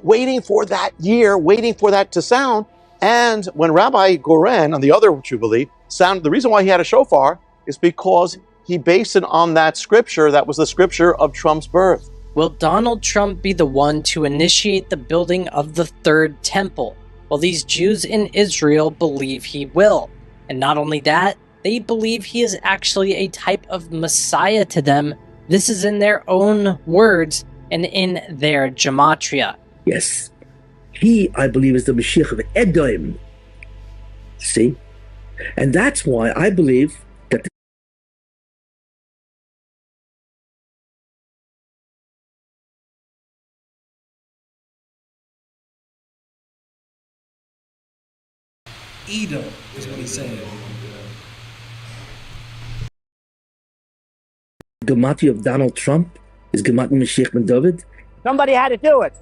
waiting for that year, waiting for that to sound. And when Rabbi Goren on the other Jubilee sounded, the reason why he had a shofar is because he based it on that scripture that was the scripture of Trump's birth. Will Donald Trump be the one to initiate the building of the third temple? Well, these Jews in Israel believe he will. And not only that, they believe he is actually a type of Messiah to them. This is in their own words and in their gematria. Yes, he, I believe, is the Mashiach of Edom. See? And that's why I believe that Edom is what he's saying. Gematria of Donald Trump is Gematria Mashiach ben David. Somebody had to do it.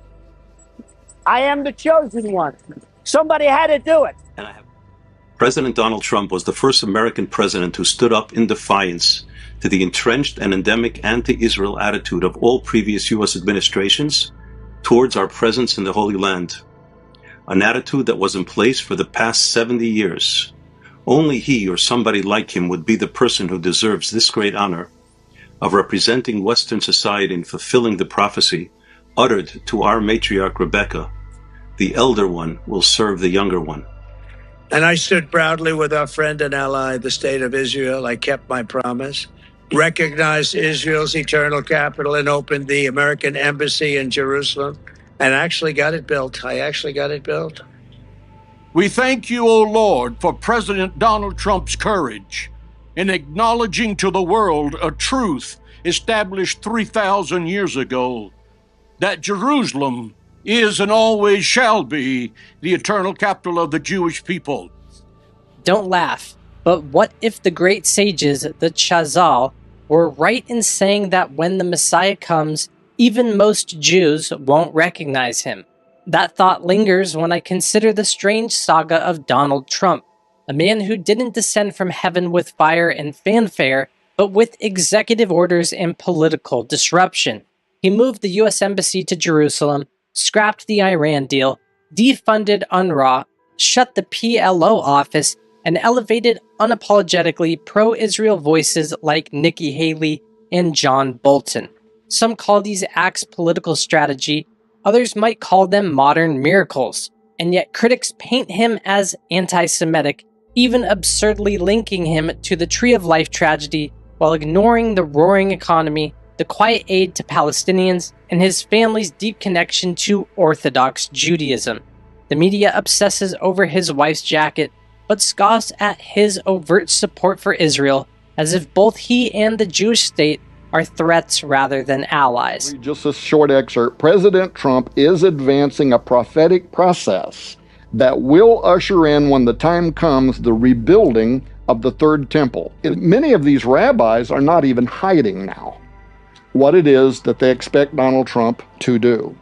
I am the chosen one. Somebody had to do it. President Donald Trump was the first American president who stood up in defiance to the entrenched and endemic anti-Israel attitude of all previous U.S. administrations towards our presence in the Holy Land, an attitude that was in place for the past 70 years. Only he or somebody like him would be the person who deserves this great honor of representing Western society and fulfilling the prophecy uttered to our matriarch Rebecca, the elder one will serve the younger one. And I stood proudly with our friend and ally, the State of Israel. I kept my promise, recognized Israel's eternal capital, and opened the American embassy in Jerusalem, and actually got it built. I actually got it built. We thank you, O Lord, for President Donald Trump's courage in acknowledging to the world a truth established 3,000 years ago, that Jerusalem is and always shall be the eternal capital of the Jewish people. Don't laugh, but what if the great sages, the Chazal, were right in saying that when the Messiah comes, even most Jews won't recognize him? That thought lingers when I consider the strange saga of Donald Trump, a man who didn't descend from heaven with fire and fanfare, but with executive orders and political disruption. He moved the U.S. Embassy to Jerusalem, scrapped the Iran deal, defunded UNRWA, shut the PLO office, and elevated unapologetically pro-Israel voices like Nikki Haley and John Bolton. Some call these acts political strategy, others might call them modern miracles, and yet critics paint him as anti-Semitic, even absurdly linking him to the Tree of Life tragedy while ignoring the roaring economy, the quiet aid to Palestinians, and his family's deep connection to Orthodox Judaism. The media obsesses over his wife's jacket, but scoffs at his overt support for Israel, as if both he and the Jewish state are threats rather than allies. Just a short excerpt. President Trump is advancing a prophetic process that will usher in, when the time comes, the rebuilding of the third temple. Many of these rabbis are not even hiding now what it is that they expect Donald Trump to do.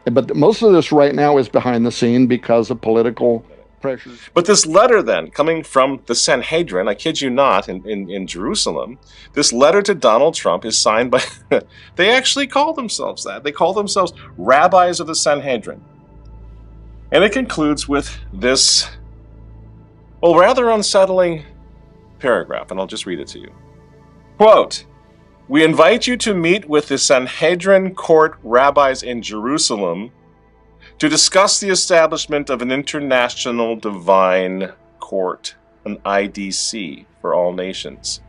But most of this right now is behind the scene because of political pressures. But this letter then, coming from the Sanhedrin, I kid you not, in Jerusalem, this letter to Donald Trump is signed by, they actually call themselves that. They call themselves rabbis of the Sanhedrin. And it concludes with this, well, rather unsettling paragraph, and I'll just read it to you. Quote, "We invite you to meet with the Sanhedrin court rabbis in Jerusalem to discuss the establishment of an international divine court, an IDC, for all nations.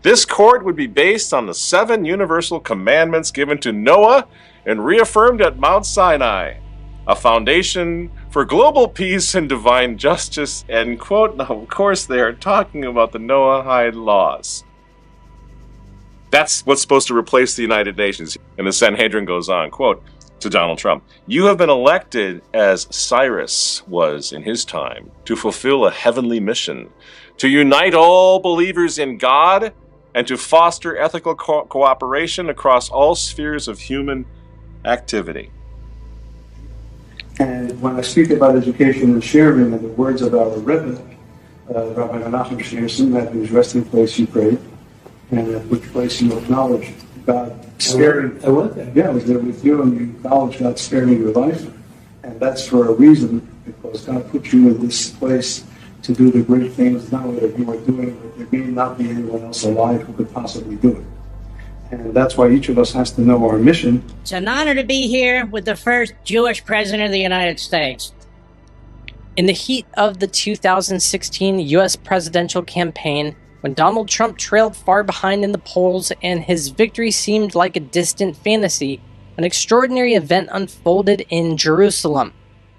This court would be based on the 7 universal commandments given to Noah and reaffirmed at Mount Sinai, a foundation for global peace and divine justice," end quote. Now, of course, they are talking about the Noahide laws. That's what's supposed to replace the United Nations. And the Sanhedrin goes on, quote, to Donald Trump, "You have been elected as Cyrus was in his time to fulfill a heavenly mission, to unite all believers in God and to foster ethical cooperation across all spheres of human activity." And when I speak about education and sharing, in the words of our Rebbe, Rabbi Menachem Schneerson, at whose resting place you prayed, and at which place you acknowledged God sparing. I was there. Yeah, I was there with you, and you acknowledged God sparing your life. And that's for a reason, because God put you in this place to do the great things, not only that you are doing, but there may not be anyone else alive who could possibly do it. And that's why each of us has to know our mission. It's an honor to be here with the first Jewish president of the United States. In the heat of the 2016 U.S. presidential campaign, when Donald Trump trailed far behind in the polls and his victory seemed like a distant fantasy, an extraordinary event unfolded in Jerusalem,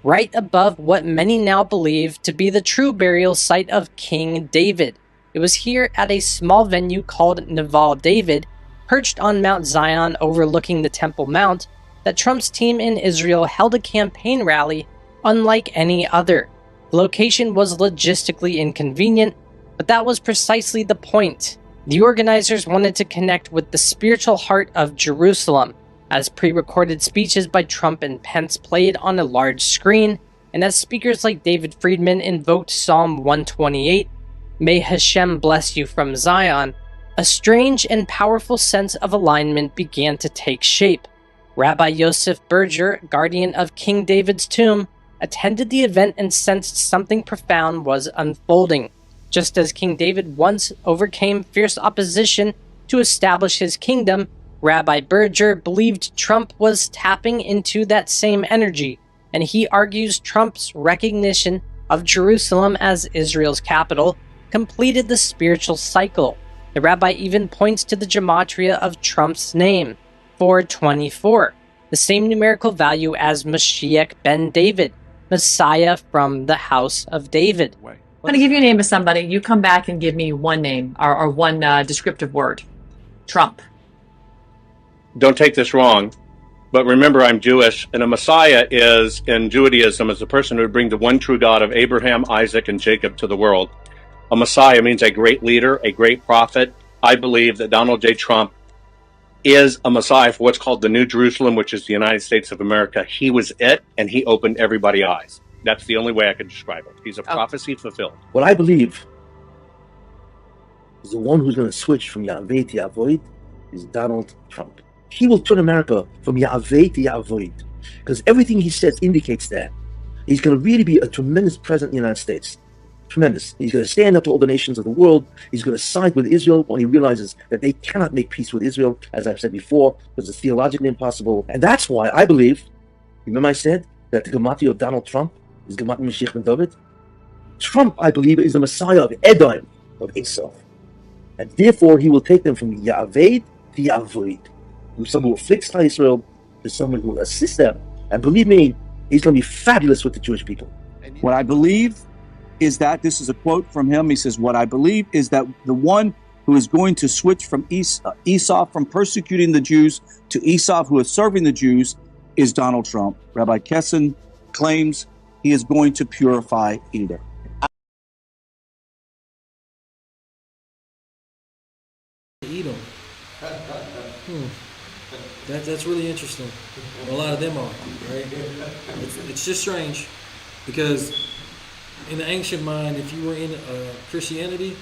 right above what many now believe to be the true burial site of King David. It was here at a small venue called Naval David, perched on Mount Zion overlooking the Temple Mount, that Trump's team in Israel held a campaign rally unlike any other. The location was logistically inconvenient, but that was precisely the point. The organizers wanted to connect with the spiritual heart of Jerusalem, as pre-recorded speeches by Trump and Pence played on a large screen, And as speakers like David Friedman invoked Psalm 128, "May Hashem bless you from Zion," a strange and powerful sense of alignment began to take shape. Rabbi Yosef Berger, guardian of King David's tomb, attended the event and sensed something profound was unfolding. Just as King David once overcame fierce opposition to establish his kingdom, Rabbi Berger believed Trump was tapping into that same energy, and he argues Trump's recognition of Jerusalem as Israel's capital completed the spiritual cycle. The rabbi even points to the gematria of Trump's name, 424, the same numerical value as Mashiach ben David, Messiah from the house of David. I'm going to give you a name of somebody. You come back and give me one name or one descriptive word. Trump. Don't take this wrong, but remember I'm Jewish, and a Messiah is, in Judaism, is the person who would bring the one true God of Abraham, Isaac, and Jacob to the world. A Messiah means a great leader, a great prophet. I believe that Donald J. Trump is a Messiah for what's called the New Jerusalem, which is the United States of America. He was it, and he opened everybody's eyes. That's the only way I could describe it. He's a prophecy fulfilled. What I believe is the one who's going to switch from Yahweh to Yavoid is Donald Trump. He will turn America from Yahweh to Yavoid, because everything he says indicates that. He's going to really be a tremendous president in the United States. Tremendous. He's going to stand up to all the nations of the world. He's going to side with Israel when he realizes that they cannot make peace with Israel, as I've said before, because it's theologically impossible. And that's why I believe, remember I said that the gematria of Donald Trump is gematria Mashiach ben David? Trump, I believe, is the Messiah of Edom, of Esau. And therefore, he will take them from Yahweh to Yavoid. From someone who afflicts Israel to someone who will assist them. And believe me, he's going to be fabulous with the Jewish people. What I believe is that, this is a quote from him, he says, what I believe is that the one who is going to switch from Esau from persecuting the Jews to Esau who is serving the Jews is Donald Trump. Rabbi Kessin claims he is going to purify Edom. Edom. That's really interesting. A lot of them are, right? It's just strange because in the ancient mind, if you were in Christianity,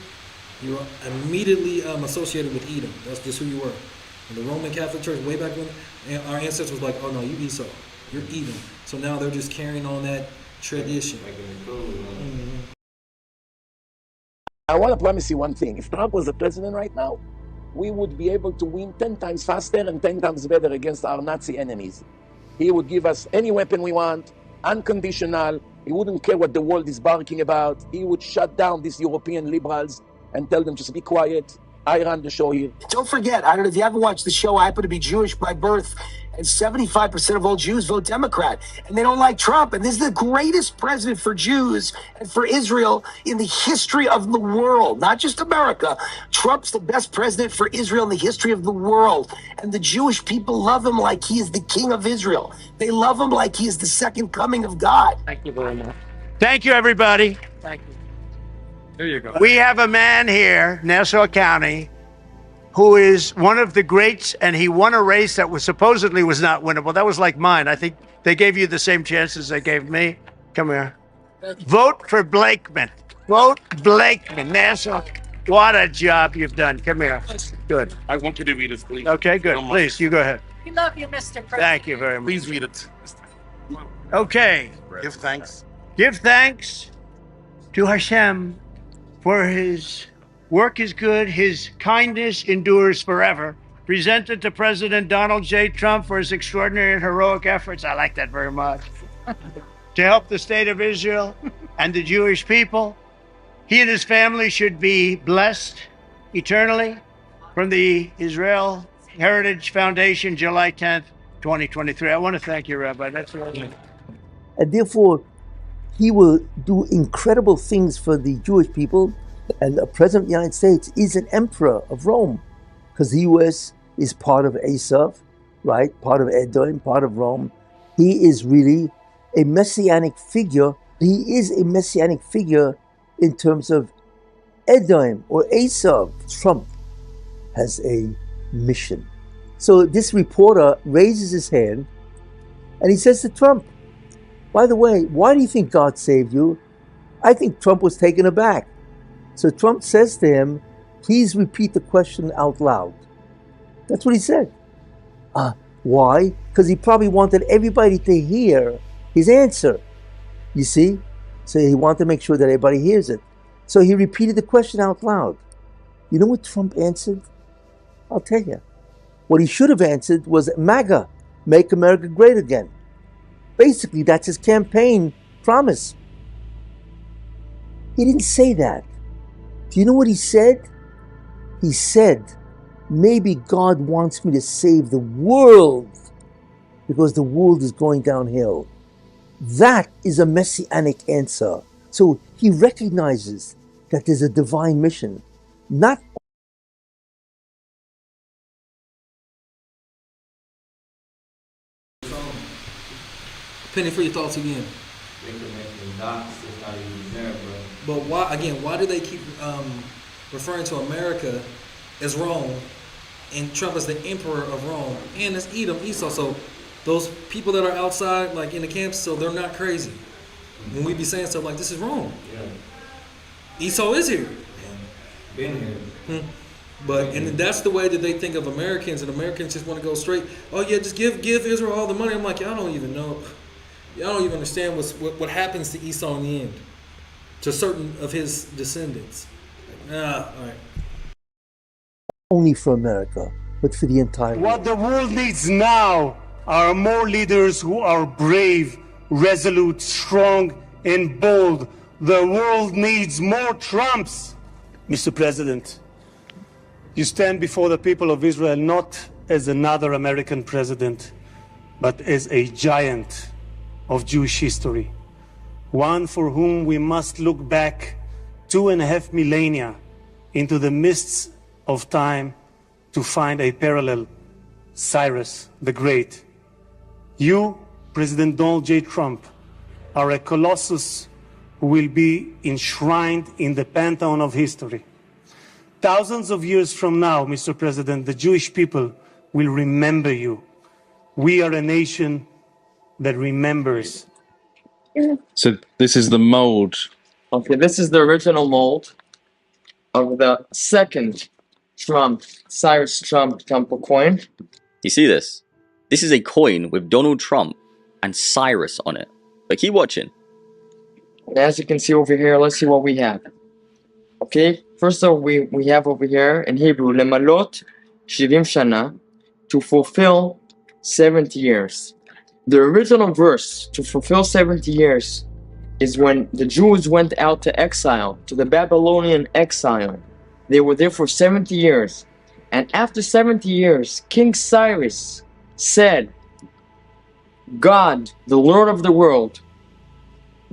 you were immediately associated with Edom. That's just who you were. In the Roman Catholic Church, way back when, our ancestors was like, oh no, you Esau, you're Edom. So now they're just carrying on that tradition. I want to promise you one thing. If Trump was the president right now, we would be able to win 10 times faster and 10 times better against our Nazi enemies. He would give us any weapon we want, unconditional. He wouldn't care what the world is barking about. He would shut down these European liberals and tell them just be quiet. I run the show here. Don't forget, I don't know if you haven't watched the show, I happen to be Jewish by birth, and 75% of all Jews vote Democrat, and they don't like Trump. And this is the greatest president for Jews and for Israel in the history of the world, not just America. Trump's the best president for Israel in the history of the world. And the Jewish people love him like he is the king of Israel. They love him like he is the second coming of God. Thank you very much. Thank you, everybody. Thank you. There you go. We have a man here, Nassau County, who is one of the greats, and he won a race that was supposedly was not winnable. That was like mine. I think they gave you the same chances they gave me. Come here. Vote for Blakeman. Vote Blakeman. Nassau. What a job you've done. Come here. Good. I want you to read it, please. Okay, good. Please, you go ahead. We love you, Mr. President. Thank you very much. Please read it. Okay. Give thanks. Give thanks to Hashem for his work is good, his kindness endures forever. Presented to President Donald J. Trump for his extraordinary and heroic efforts. I like that very much. To help the state of Israel and the Jewish people. He and his family should be blessed eternally. From the Israel Heritage Foundation, July 10th, 2023. I want to thank you, Rabbi. That's right. And therefore, he will do incredible things for the Jewish people. And the President of the United States is an emperor of Rome, because the U.S. is part of Esau, right? Part of Edom, part of Rome. He is really a messianic figure. He is a messianic figure in terms of Edom or Esau. Trump has a mission. So this reporter raises his hand and he says to Trump, By the way, why do you think God saved you? I think Trump was taken aback. So Trump says to him, please repeat the question out loud. That's what he said. Why? Because he probably wanted everybody to hear his answer. You see? So he wanted to make sure that everybody hears it. So he repeated the question out loud. You know what Trump answered? I'll tell you. What he should have answered was MAGA, Make America Great Again. Basically, that's his campaign promise. He didn't say that. Do you know what he said? He said, maybe God wants me to save the world because the world is going downhill. That is a messianic answer. So he recognizes that there's a divine mission. Not Penny, for your thoughts again. But why, again, why do they keep referring to America as Rome and Trump as the emperor of Rome and as Edom, Esau? So those people that are outside, like in the camps, so they're not crazy. When we be saying stuff like, this is Rome. Yeah. Esau is here. Been here. But, and that's the way that they think of Americans, and Americans just want to go straight, oh yeah, just give Israel all the money. I'm like, y'all don't even know. Y'all don't even understand what happens to Esau in the end, to certain of his descendants. All right. only for America, but for the entire world. What the world needs now are more leaders who are brave, resolute, strong, and bold. The world needs more Trumps. Mr. President, you stand before the people of Israel not as another American president, but as a giant of Jewish history, one for whom we must look back 2.5 millennia into the mists of time to find a parallel, Cyrus the Great. You, President Donald J. Trump, are a colossus who will be enshrined in the pantheon of history. Thousands of years from now, Mr. President, the Jewish people will remember you. We are a nation that remembers. So this is the mold. Okay, this is the original mold of the second Trump, Cyrus Trump temple coin. You see this? This is a coin with Donald Trump and Cyrus on it. But keep watching. And as you can see over here, let's see what we have. Okay, first of all, we have over here in Hebrew, Lemalot Shivim Shana, to fulfill 70 years. The original verse, to fulfill 70 years, is when the Jews went out to exile, to the Babylonian exile. They were there for 70 years. And after 70 years, King Cyrus said, God, the Lord of the world,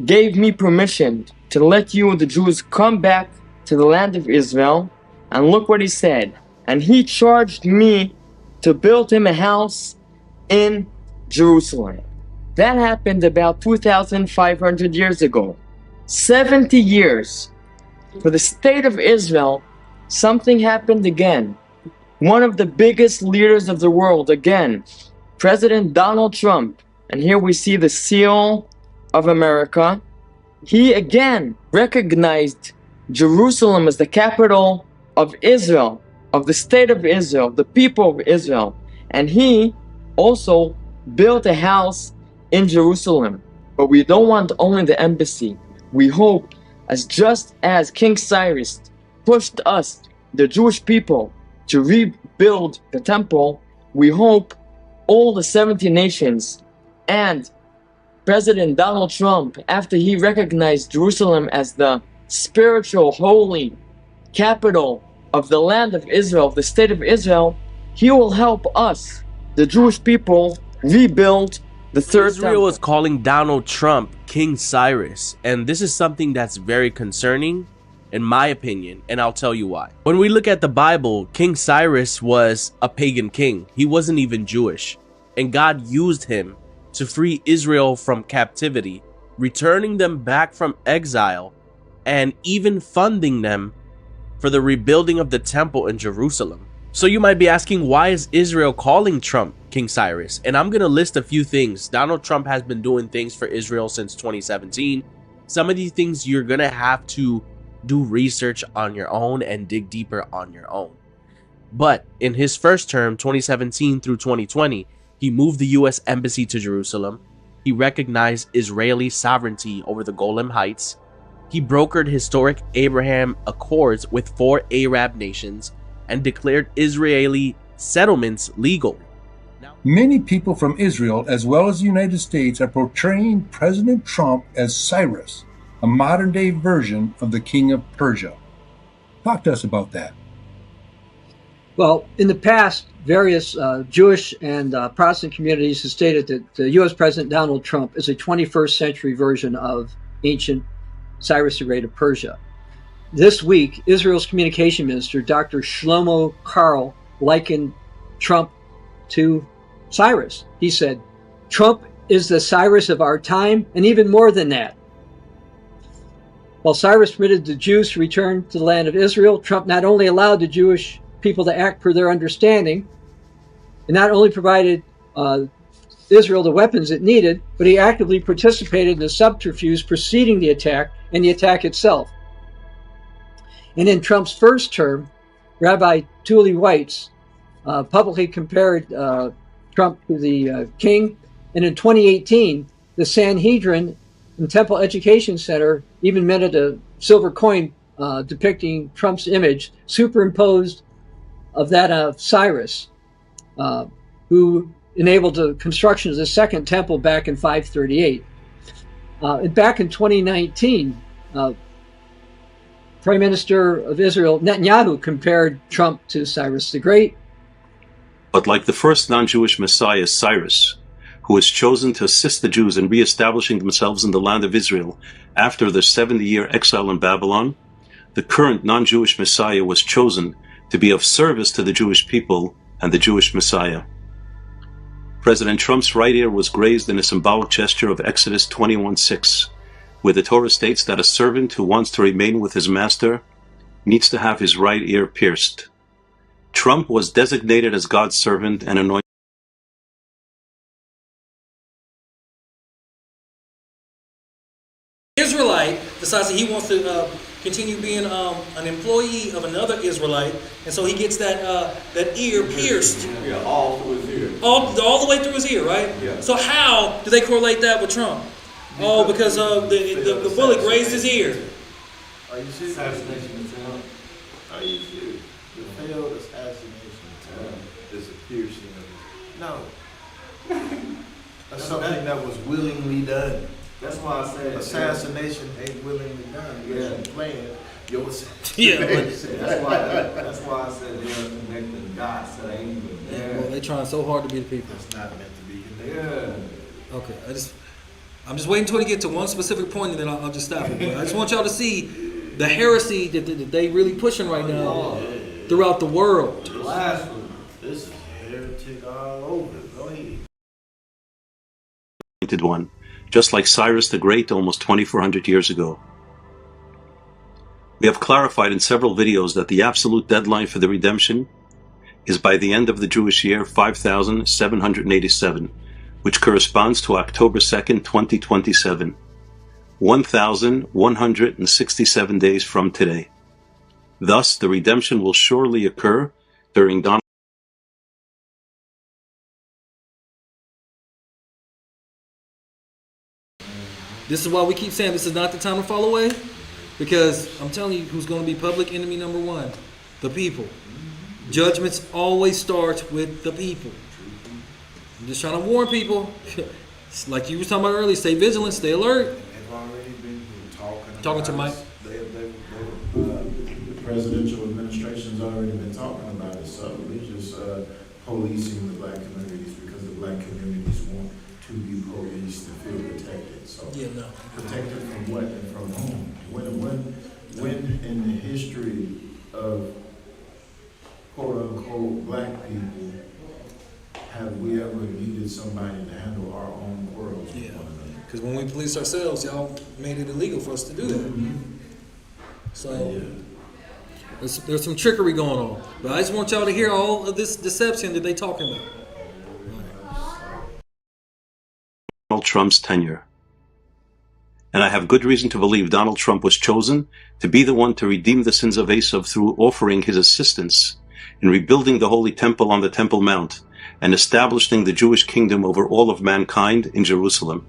gave me permission to let you, the Jews, come back to the land of Israel. And look what he said. And he charged me to build him a house in Jerusalem. That happened about 2,500 years ago. 70 years. For the state of Israel, something happened again. One of the biggest leaders of the world, again, President Donald Trump, and here we see the seal of America. He again recognized Jerusalem as the capital of Israel, of the state of Israel, the people of Israel. And he also built a house in Jerusalem. But we don't want only the embassy. We hope, just as King Cyrus pushed us, the Jewish people, to rebuild the temple, we hope all the 70 nations and President Donald Trump, after he recognized Jerusalem as the spiritual, holy capital of the land of Israel, the state of Israel, he will help us, the Jewish people, rebuild the third Israel temple. is calling Donald Trump King Cyrus, and this is something that's very concerning, in my opinion, and I'll tell you why. When we look at the Bible, King Cyrus was a pagan king. He wasn't even Jewish, and God used him to free Israel from captivity, returning them back from exile, and even funding them for the rebuilding of the temple in Jerusalem. So you might be asking, why is Israel calling Trump King Cyrus? And I'm going to list a few things. Donald Trump has been doing things for Israel since 2017. Some of these things you're going to have to do research on your own and dig deeper on your own. But in his first term, 2017 through 2020, he moved the U.S. Embassy to Jerusalem. He recognized Israeli sovereignty over the Golan Heights. He brokered historic Abraham Accords with 4 Arab nations and declared Israeli settlements legal. Many people from Israel, as well as the United States, are portraying President Trump as Cyrus, a modern-day version of the King of Persia. Talk to us about that. Well, in the past, various Jewish and Protestant communities have stated that the U.S. President Donald Trump is a 21st century version of ancient Cyrus the Great of Persia. This week, Israel's communication minister, Dr. Shlomo Karl, likened Trump to Cyrus. He said, Trump is the Cyrus of our time, and even more than that. While Cyrus permitted the Jews to return to the land of Israel, Trump not only allowed the Jewish people to act per their understanding, and not only provided Israel the weapons it needed, but he actively participated in the subterfuge preceding the attack and the attack itself. And in Trump's first term, Rabbi Tuli Weitz publicly compared Trump to the king. And in 2018, the Sanhedrin and Temple Education Center even minted a silver coin depicting Trump's image, superimposed of that of Cyrus, who enabled the construction of the second temple back in 538. And back in 2019, Prime Minister of Israel, Netanyahu, compared Trump to Cyrus the Great. But like the first non-Jewish Messiah, Cyrus, who was chosen to assist the Jews in reestablishing themselves in the land of Israel after their 70-year exile in Babylon, the current non-Jewish Messiah was chosen to be of service to the Jewish people and the Jewish Messiah. President Trump's right ear was grazed in a symbolic gesture of Exodus 21:6, where the Torah states that a servant who wants to remain with his master needs to have his right ear pierced. Trump was designated as God's servant and anointed. Israelite decides that he wants to continue being an employee of another Israelite, and so he gets that ear pierced. Yeah, all through his ear. All the way through his ear, right? Yeah. So how do they correlate that with Trump? Oh, because the bullet grazed his ear. Are you serious? Assassination attempt. Are you serious? The failed assassination attempt is a piercing of no. That's something that was willingly done. That's why I said assassination ain't willingly done. You ain't playing your Yeah. That's why I said they're connecting the dots that ain't even there. Well, they trying so hard to be the people. It's not meant to be connected. Yeah. Okay, I'm just waiting until we get to one specific point, and then I'll just stop it. But I just want y'all to see the heresy that they really pushing right now throughout the world. Blasphemy. This is heretic all over. Go ahead. One, just like Cyrus the Great almost 2,400 years ago. We have clarified in several videos that the absolute deadline for the redemption is by the end of the Jewish year 5787, which corresponds to October 2nd, 2027, 1,167 days from today. Thus, the redemption will surely occur during Donald. This is why we keep saying this is not the time to fall away, because I'm telling you who's going to be public enemy number one: the people. Judgments always start with the people. I'm just trying to warn people. Like you were talking about earlier, stay vigilant, stay alert. They've already been talking to Mike. The presidential administration's already been talking about it, so we're just policing the black communities because the black communities want to be policed and feel protected. So yeah, no. Protected from what and from whom? When in the history of quote unquote black people have we ever needed somebody to handle our own quarrels with one another? Because when we police ourselves, y'all made it illegal for us to do that. Mm-hmm. So, There's some trickery going on. But I just want y'all to hear all of this deception that they talking about. Donald Trump's tenure. And I have good reason to believe Donald Trump was chosen to be the one to redeem the sins of Esau through offering his assistance in rebuilding the Holy Temple on the Temple Mount and establishing the Jewish kingdom over all of mankind in Jerusalem.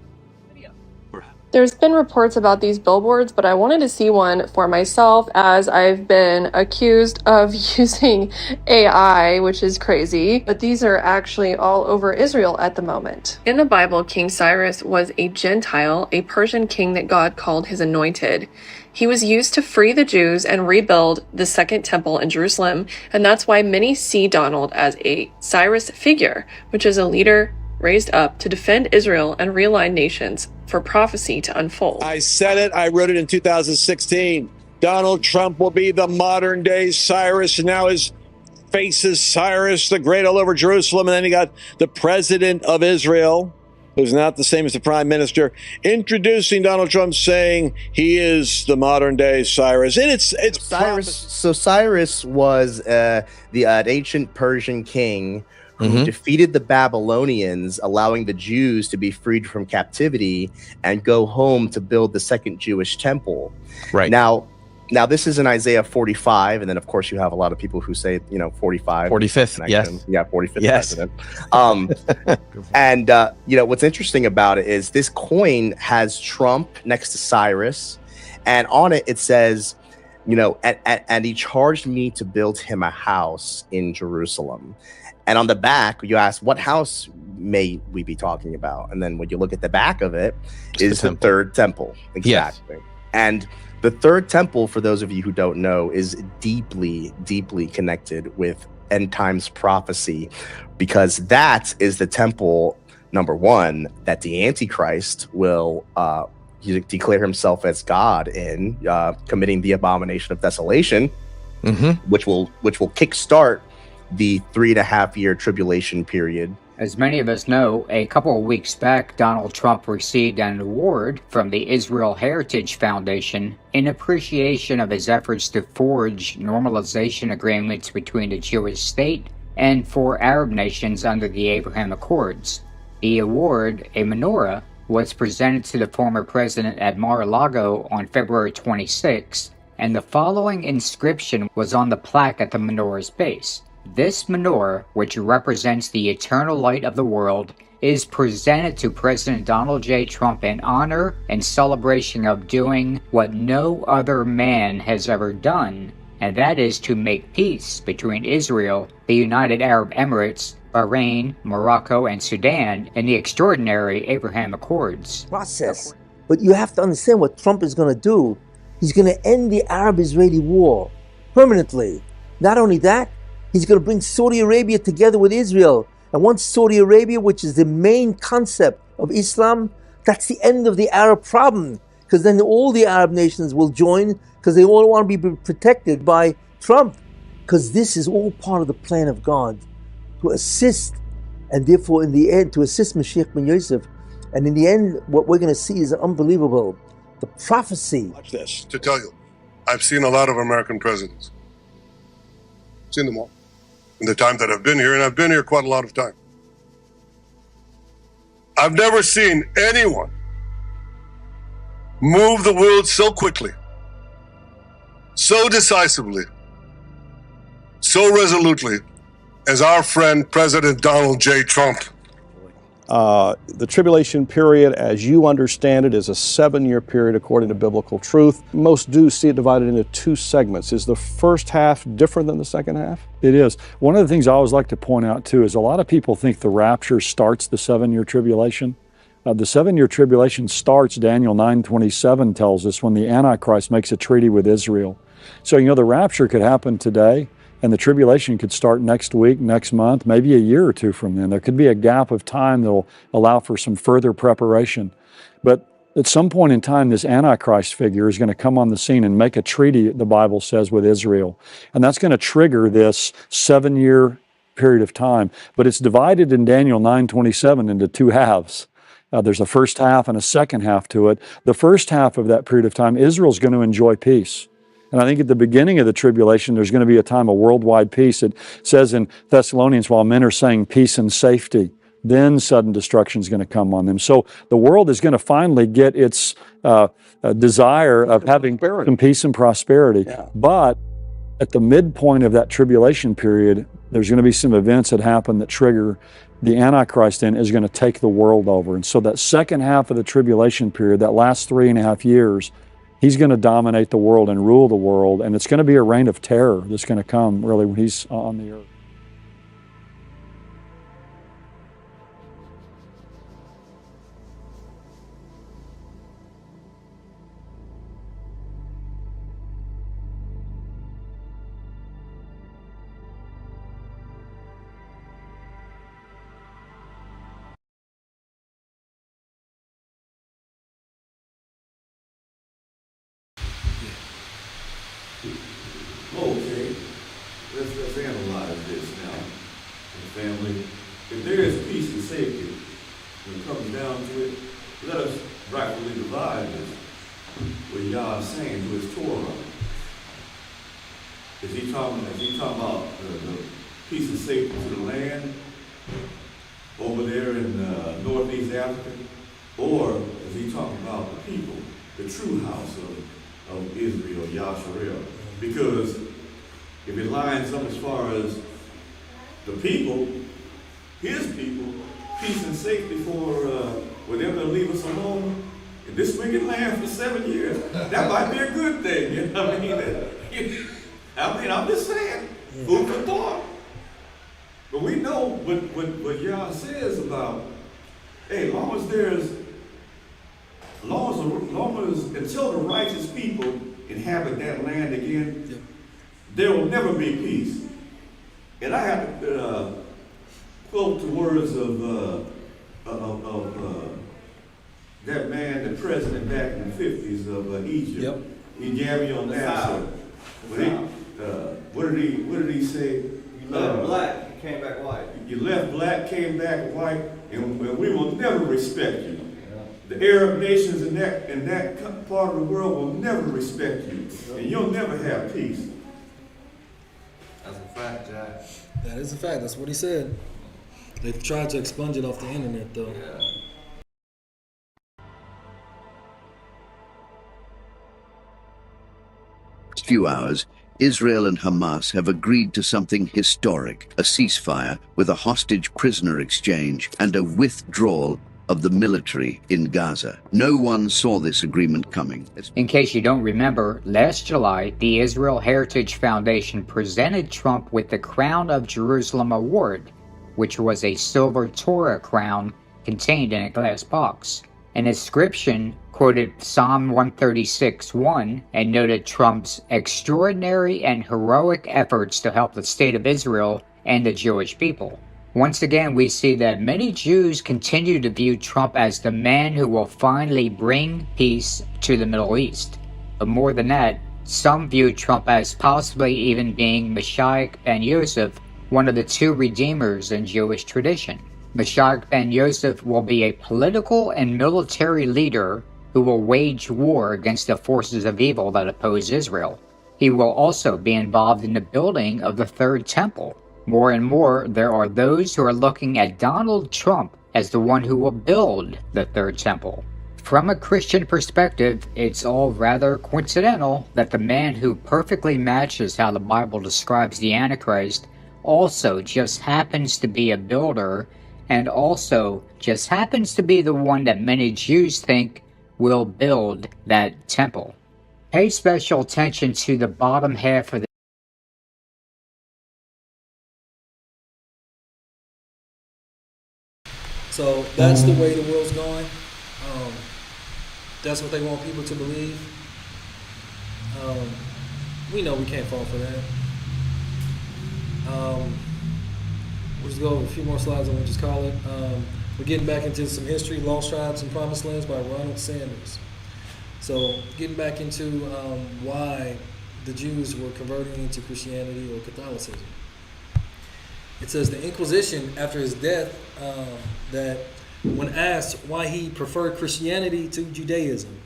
There's been reports about these billboards, but I wanted to see one for myself as I've been accused of using AI, which is crazy. But these are actually all over Israel at the moment. In the Bible, King Cyrus was a Gentile, a Persian king that God called his anointed. He was used to free the Jews and rebuild the Second Temple in Jerusalem, and that's why many see Donald as a Cyrus figure, which is a leader raised up to defend Israel and realign nations for prophecy to unfold. I said it. I wrote it in 2016. Donald Trump will be the modern day Cyrus. And now his face is Cyrus the Great all over Jerusalem. And then you got the president of Israel, who's not the same as the prime minister, introducing Donald Trump, saying he is the modern day Cyrus. And it's Cyrus. So Cyrus was the ancient Persian king who defeated the Babylonians, allowing the Jews to be freed from captivity and go home to build the second Jewish temple. Right. Now this is in Isaiah 45, and then of course you have a lot of people who say, 45. 45th, yes. Yeah, 45th yes. president. And what's interesting about it is this coin has Trump next to Cyrus, and on it says, and he charged me to build him a house in Jerusalem. And on the back, you ask, what house may we be talking about? And then when you look at the back of it, is the third temple. Exactly. Yes. And the third temple, for those of you who don't know, is deeply, deeply connected with end times prophecy, because that is the temple, number one, that the Antichrist will declare himself as God in, committing the abomination of desolation, which will kickstart the 3.5-year tribulation period. As many of us know, a couple of weeks back, Donald Trump received an award from the Israel Heritage Foundation in appreciation of his efforts to forge normalization agreements between the Jewish state and for Arab nations under the Abraham Accords. The award, a menorah, was presented to the former president at Mar-a-Lago on February 26, and the following inscription was on the plaque at the menorah's base. This menorah, which represents the eternal light of the world, is presented to President Donald J. Trump in honor and celebration of doing what no other man has ever done, and that is to make peace between Israel, the United Arab Emirates, Bahrain, Morocco, and Sudan in the extraordinary Abraham Accords. Process. But you have to understand what Trump is going to do. He's going to end the Arab-Israeli war permanently. Not only that, he's going to bring Saudi Arabia together with Israel. And once Saudi Arabia, which is the main concept of Islam, that's the end of the Arab problem. Because then all the Arab nations will join, because they all want to be protected by Trump. Because this is all part of the plan of God to assist, and therefore in the end, to assist Mashiach ben Yosef. And in the end, what we're going to see is unbelievable. The prophecy. Watch this, to tell you, I've seen a lot of American presidents. Seen them all. In the time that I've been here, and I've been here quite a lot of time. I've never seen anyone move the world so quickly, so decisively, so resolutely as our friend President Donald J. Trump. The tribulation period, as you understand it, is a 7-year period according to biblical truth. Most do see it divided into 2 segments. Is the first half different than the second half? It is. One of the things I always like to point out, too, is a lot of people think the rapture starts the 7-year tribulation. The 7-year tribulation starts, Daniel 9:27 tells us, when the Antichrist makes a treaty with Israel. So, the rapture could happen today, and the tribulation could start next week, next month, maybe a year or 2 from then. There could be a gap of time that will allow for some further preparation. But at some point in time, this Antichrist figure is going to come on the scene and make a treaty, the Bible says, with Israel. And that's going to trigger this 7-year period of time. But it's divided in Daniel 9:27 into 2 halves. There's a first half and a second half to it. The first half of that period of time, Israel's going to enjoy peace. And I think at the beginning of the tribulation, there's going to be a time of worldwide peace. It says in Thessalonians, while men are saying peace and safety, then sudden destruction is going to come on them. So the world is going to finally get its desire of having some peace and prosperity. Yeah. But at the midpoint of that tribulation period, there's going to be some events that happen that trigger the Antichrist in is going to take the world over. And so that second half of the tribulation period, that last 3.5 years, he's going to dominate the world and rule the world. And it's going to be a reign of terror that's going to come really when he's on the earth. Okay, let's analyze this now, family. If there is peace and safety, when it comes down to it, let us rightfully divide this. What Yah is saying to his Torah. Is he talking about the peace and safety to the land over there in Northeast Africa? Or is he talking about the people, the true house of Israel, Yasharel? Because if it lines up as far as the people, his people, peace and safety for them to leave us alone in this wicked land for 7 years, that might be a good thing. You know what I mean? I'm just saying, food for thought. But we know what Yah says about, hey, long as until the righteous people inhabit that land again, there will never be peace. And I have to quote the words of that man, the president back in the 50s of Egypt. Yep. He jammed me on that. What did he say? You left black, you came back white. You left black, came back white, and we will never respect you. The Arab nations in that part of the world will never respect you, and you'll never have peace. That's a fact, Jack. That is a fact. That's what he said. They've tried to expunge it off the internet, though. Yeah. Few hours, Israel and Hamas have agreed to something historic, a ceasefire with a hostage prisoner exchange and a withdrawal of the military in Gaza. No one saw this agreement coming. In case you don't remember, last July, the Israel Heritage Foundation presented Trump with the Crown of Jerusalem Award, which was a silver Torah crown contained in a glass box. An inscription quoted Psalm 136:1 and noted Trump's extraordinary and heroic efforts to help the state of Israel and the Jewish people. Once again, we see that many Jews continue to view Trump as the man who will finally bring peace to the Middle East. But more than that, some view Trump as possibly even being Messiah ben Yosef, one of the two redeemers in Jewish tradition. Messiah ben Yosef will be a political and military leader who will wage war against the forces of evil that oppose Israel. He will also be involved in the building of the Third Temple. More and more, there are those who are looking at Donald Trump as the one who will build the Third Temple. From a Christian perspective, it's all rather coincidental that the man who perfectly matches how the Bible describes the Antichrist also just happens to be a builder, and also just happens to be the one that many Jews think will build that temple. Pay special attention to the bottom half of the So that's the way the world's going. That's what they want people to believe. We know we can't fall for that. We'll just go over a few more slides and we'll just call it. We're getting back into some history, Lost Tribes and Promised Lands by Ronald Sanders. So getting back into why the Jews were converting into Christianity or Catholicism. It says the Inquisition, after his death, that when asked why he preferred Christianity to Judaism,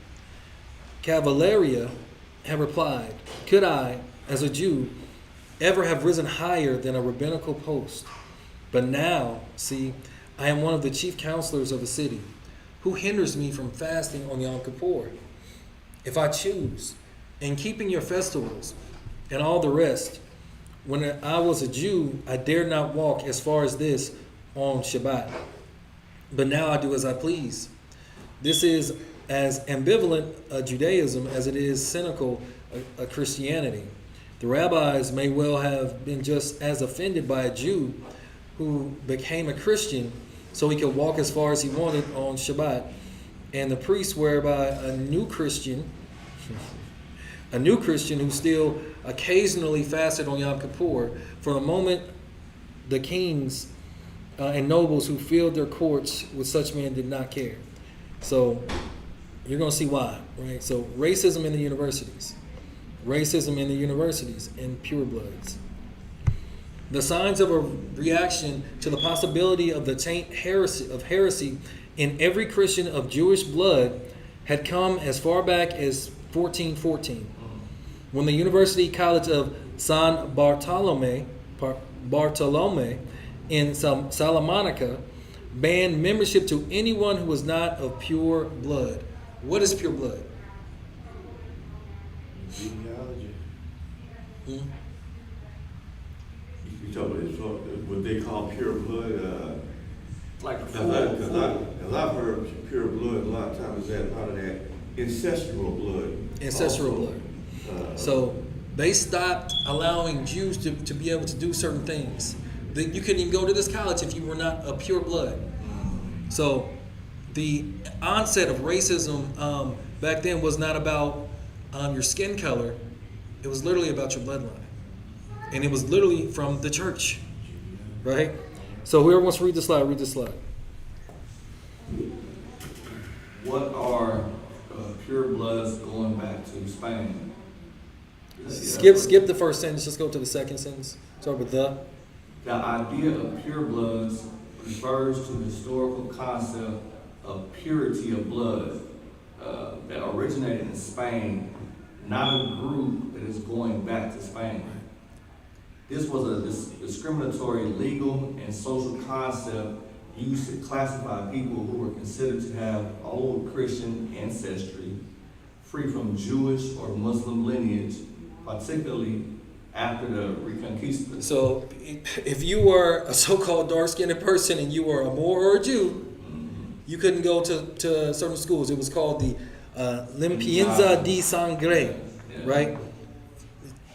Cavaleria, have replied, could I, as a Jew, ever have risen higher than a rabbinical post? But now, see, I am one of the chief counselors of the city. Who hinders me from fasting on Yom Kippur? If I choose, in keeping your festivals and all the rest, when I was a Jew, I dared not walk as far as this on Shabbat. But now I do as I please. This is as ambivalent a Judaism as it is cynical a Christianity. The rabbis may well have been just as offended by a Jew who became a Christian so he could walk as far as he wanted on Shabbat, and the priests whereby a new Christian who still occasionally fasted on Yom Kippur. For the moment, the kings and nobles who filled their courts with such men did not care. So you're going to see why, right? So racism in the universities and purebloods. The signs of a reaction to the possibility of the taint heresy in every Christian of Jewish blood had come as far back as 1414, when the University College of San Bartolome in Salamanca banned membership to anyone who was not of pure blood. What is pure blood? Genealogy. Hmm? You talk about what they call pure blood. Like Because I've heard pure blood a lot of times that part of that ancestral blood. Ancestral blood. So they stopped allowing Jews to be able to do certain things. You couldn't even go to this college if you were not of pure blood. So the onset of racism back then was not about your skin color. It was literally about your bloodline. And it was literally from the church, right? So whoever wants to read the slide, read the slide. What are pure bloods going back to Spain? Skip the first sentence. Just go to the second sentence. Start with the. The idea of pure bloods refers to the historical concept of purity of blood that originated in Spain, not a group that is going back to Spain. This was a discriminatory legal and social concept used to classify people who were considered to have old Christian ancestry, free from Jewish or Muslim lineage, particularly after the Reconquista. So if you were a so-called dark-skinned person and you were a Moor or a Jew, you couldn't go to certain schools. It was called the Limpieza de Sangre, right?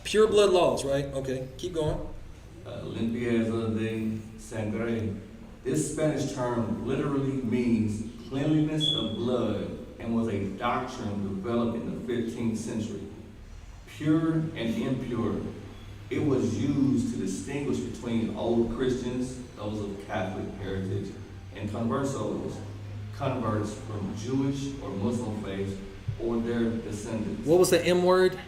Pure blood laws, right? Okay, keep going. Limpieza de Sangre. This Spanish term literally means cleanliness of blood and was a doctrine developed in the 15th century. Pure and impure. It was used to distinguish between old Christians, those of Catholic heritage, and converts from Jewish or Muslim faith or their descendants. What was the M word?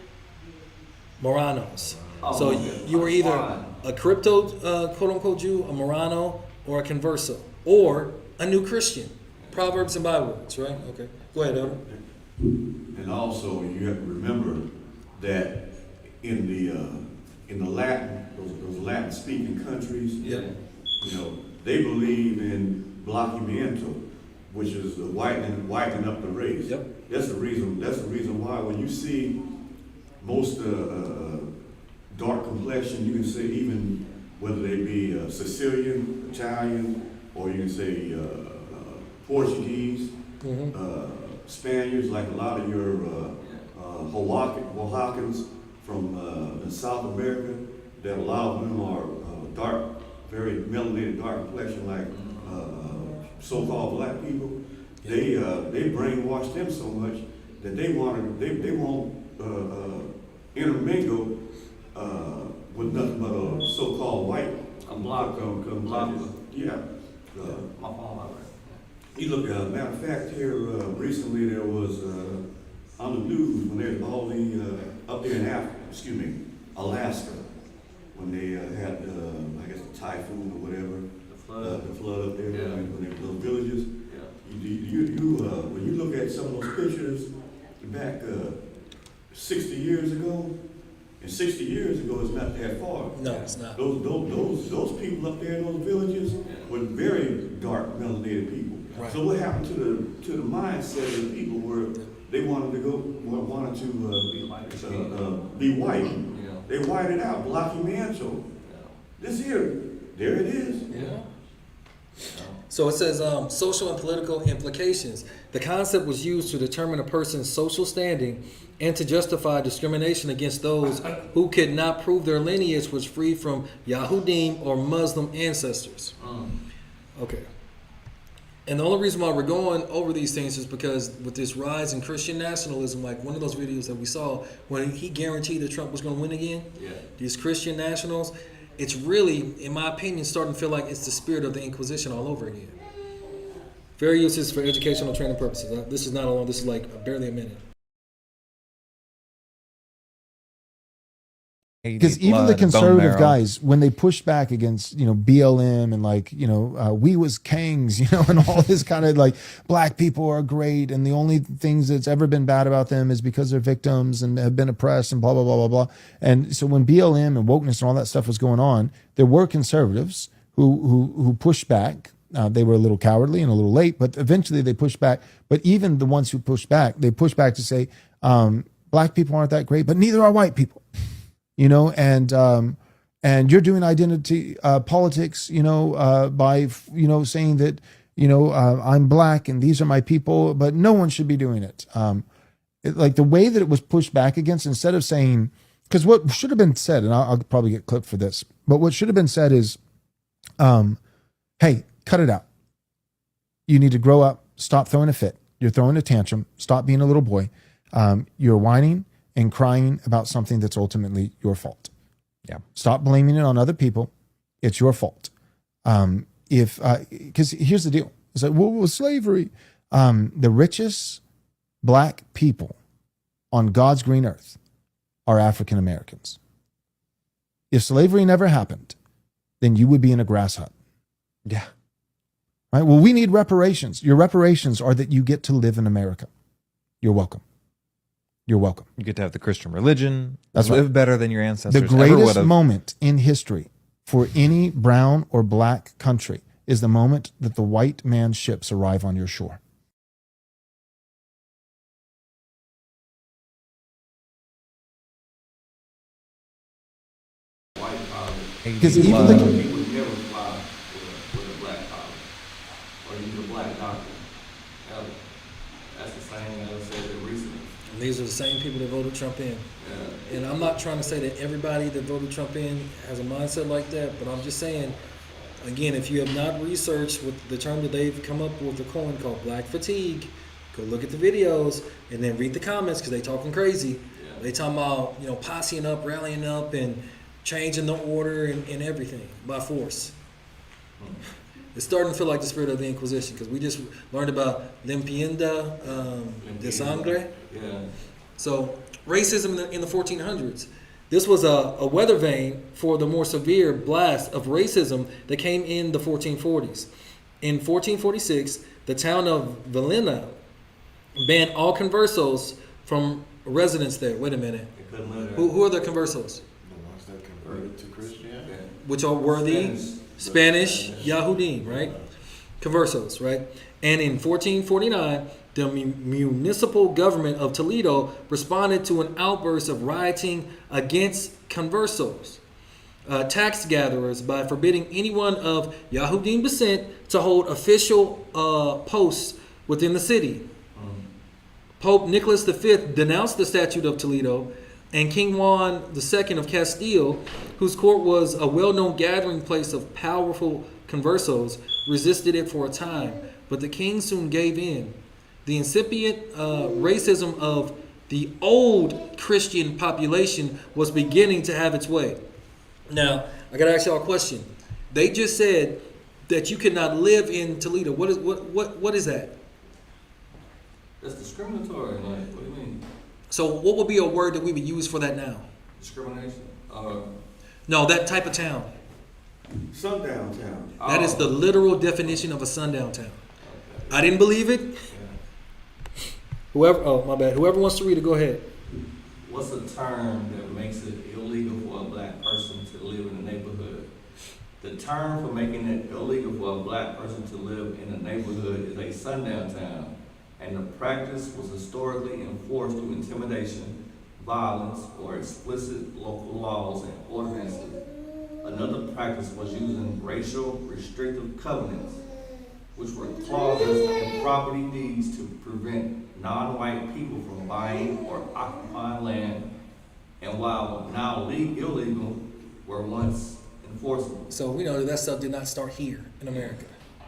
Moranos. So you were either a crypto, quote-unquote Jew, a Morano, or a converso, or a new Christian. Proverbs and bywords, right? Okay. Go ahead, Elder. And also, you have to remember that in the Latin, those Latin-speaking countries, they believe in bloqueamiento, which is the whitening up the race. Yep. That's the reason why when you see most dark complexion, you can say even whether they be Sicilian, Italian, or you can say Portuguese, Spaniards, like a lot of your Oaxacans from in South America, that a lot of them are dark, very melanated, dark complexion, like so-called black people. They brainwash them so much that they won't intermingle with nothing but a so-called white. A block. Yeah. You look at, matter of fact, here recently there was on the news when there's all the up there in Alaska, when they had I guess the typhoon or whatever, the flood up there, when they were little villages. You when you look at some of those pictures back 60 years ago, and 60 years ago is not that far. No, it's not. Those people up there in those villages were very dark, melanated people. Right. So what happened to the mindset of the people where they wanted to be white? Yeah. They whited out, blocky mancho. This here, there it is. Yeah. So it says social and political implications. The concept was used to determine a person's social standing and to justify discrimination against those who could not prove their lineage was free from Yahudim or Muslim ancestors. Okay. And the only reason why we're going over these things is because with this rise in Christian nationalism, like one of those videos that we saw when he guaranteed that Trump was going to win again, these Christian nationals, it's really, in my opinion, starting to feel like it's the spirit of the Inquisition all over again. Fair uses for educational training purposes. This is not long. This is like barely a minute. Because even the conservative guys, when they pushed back against, BLM and we was kings, and all this kind of like black people are great and the only things that's ever been bad about them is because they're victims and have been oppressed and blah, blah, blah, blah, blah. And so when BLM and wokeness and all that stuff was going on, there were conservatives who pushed back. They were a little cowardly and a little late, but eventually they pushed back. But even the ones who pushed back, they pushed back to say, black people aren't that great, but neither are white people. And you're doing identity politics, by saying that I'm black and these are my people, but no one should be doing it. Like the way that it was pushed back against, instead of saying, because what should have been said, and I'll probably get clipped for this, but what should have been said is, hey, cut it out. You need to grow up. Stop throwing a fit. You're throwing a tantrum. Stop being a little boy. You're whining and crying about something that's ultimately your fault. Yeah. Stop blaming it on other people. It's your fault. Because here's the deal. It's like, well, slavery. The richest black people on God's green earth are African Americans. If slavery never happened, then you would be in a grass hut. Yeah. Right? Well, we need reparations. Your reparations are that you get to live in America. You're welcome. You're welcome. You get to have the Christian religion. That's live right. better than your ancestors. The greatest ever moment in history for any brown or black country is the moment that the white man's ships arrive on your shore. Because even he would never fly with a black collar or use a black doctor. That's the same thing I said recently. And these are the same people that voted Trump in. And I'm not trying to say that everybody that voted Trump in has a mindset like that, but I'm just saying, again, if you have not researched with the term that they've come up with, the coin called black fatigue, go look at the videos and then read the comments because they talking crazy. Yeah. They talking about, posseing up, rallying up, and changing the order and everything by force. It's starting to feel like the spirit of the Inquisition because we just learned about limpienda de sangre. Yeah. So racism in the 1400s. This was a weather vane for the more severe blast of racism that came in the 1440s. In 1446, the town of Villena banned all conversos from residence there. Wait a minute. Who are the conversos? The ones that converted to Christianity. Which were the Spanish Yahudim, right? Conversos, right? And in 1449, the municipal government of Toledo responded to an outburst of rioting against conversos, tax gatherers, by forbidding anyone of Yahudim descent to hold official posts within the city. Pope Nicholas V denounced the Statute of Toledo, and King Juan II of Castile, whose court was a well-known gathering place of powerful conversos, resisted it for a time, but the king soon gave in. The incipient racism of the old Christian population was beginning to have its way. Now, I got to ask y'all a question. They just said that you could not live in Toledo. What is that? That's discriminatory. Like, what do you mean? So what would be a word that we would use for that now? Discrimination? No, that type of town. Sundown town. That is the literal definition of a sundown town. I didn't believe it. Whoever wants to read it, go ahead. what's a term that makes it illegal for a black person to live in a neighborhood? The term for making it illegal for a black person to live in a neighborhood is a sundown town, and the practice was historically enforced through intimidation, violence, or explicit local laws and ordinances. Another practice was using racial restrictive covenants, which were clauses in property deeds to prevent non-white people from buying or occupying land, and while now illegal, were once enforceable. So we know that stuff did not start here in America,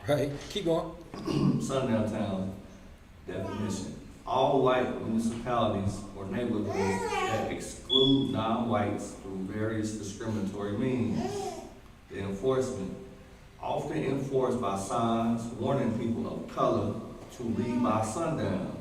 right? Keep going. Sundown town definition. All white municipalities or neighborhoods that exclude non-whites through various discriminatory means. The enforcement, often enforced by signs warning people of color to leave by sundown.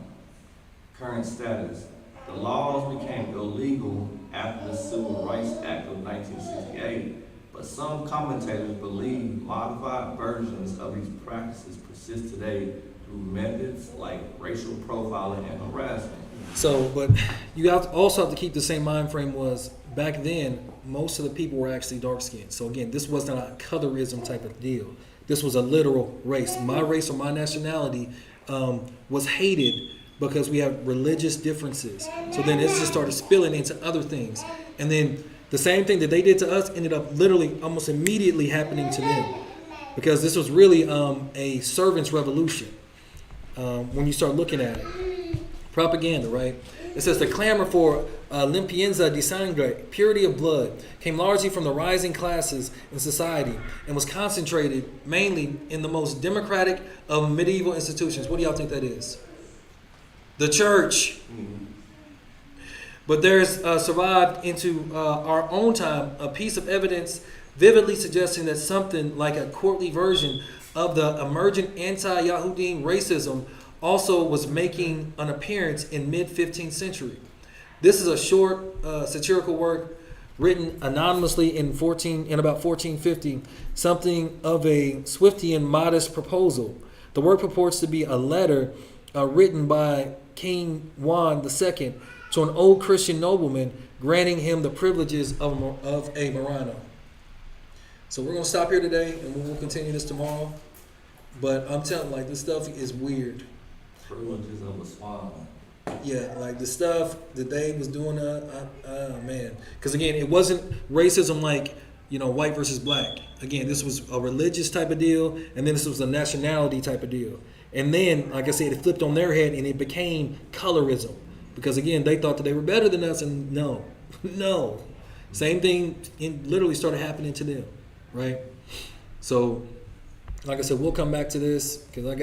Current status. The laws became illegal after the Civil Rights Act of 1968, but some commentators believe modified versions of these practices persist today through methods like racial profiling and harassment. So, but you also have to keep the same mind frame was back then, most of the people were actually dark skinned. So again, this was not a colorism type of deal. This was a literal race. My race or my nationality was hated because we have religious differences. So then it just started spilling into other things. And then the same thing that they did to us ended up literally almost immediately happening to them, because this was really a servant's revolution. When you start looking at it, propaganda, right? It says the clamor for limpieza de sangre, purity of blood, came largely from the rising classes in society and was concentrated mainly in the most democratic of medieval institutions. What do y'all think that is? The church. But there's survived into our own time a piece of evidence vividly suggesting that something like a courtly version of the emergent anti-Yahudim racism also was making an appearance in mid-15th century. This is a short satirical work written anonymously in about 1450, something of a Swiftian modest proposal. The work purports to be a letter written by King Juan II to an old Christian nobleman, granting him the privileges of a Marano. So we're going to stop here today, and we'll continue this tomorrow. But I'm telling you, this stuff is weird. Privileges of a swan. Yeah, like the stuff that they was doing, man. Because again, it wasn't racism like, white versus black. Again, this was a religious type of deal, and then this was a nationality type of deal. And then, like I said, it flipped on their head, and it became colorism. Because again, they thought that they were better than us, and no. Same thing literally started happening to them, right? So, like I said, we'll come back to this, because I got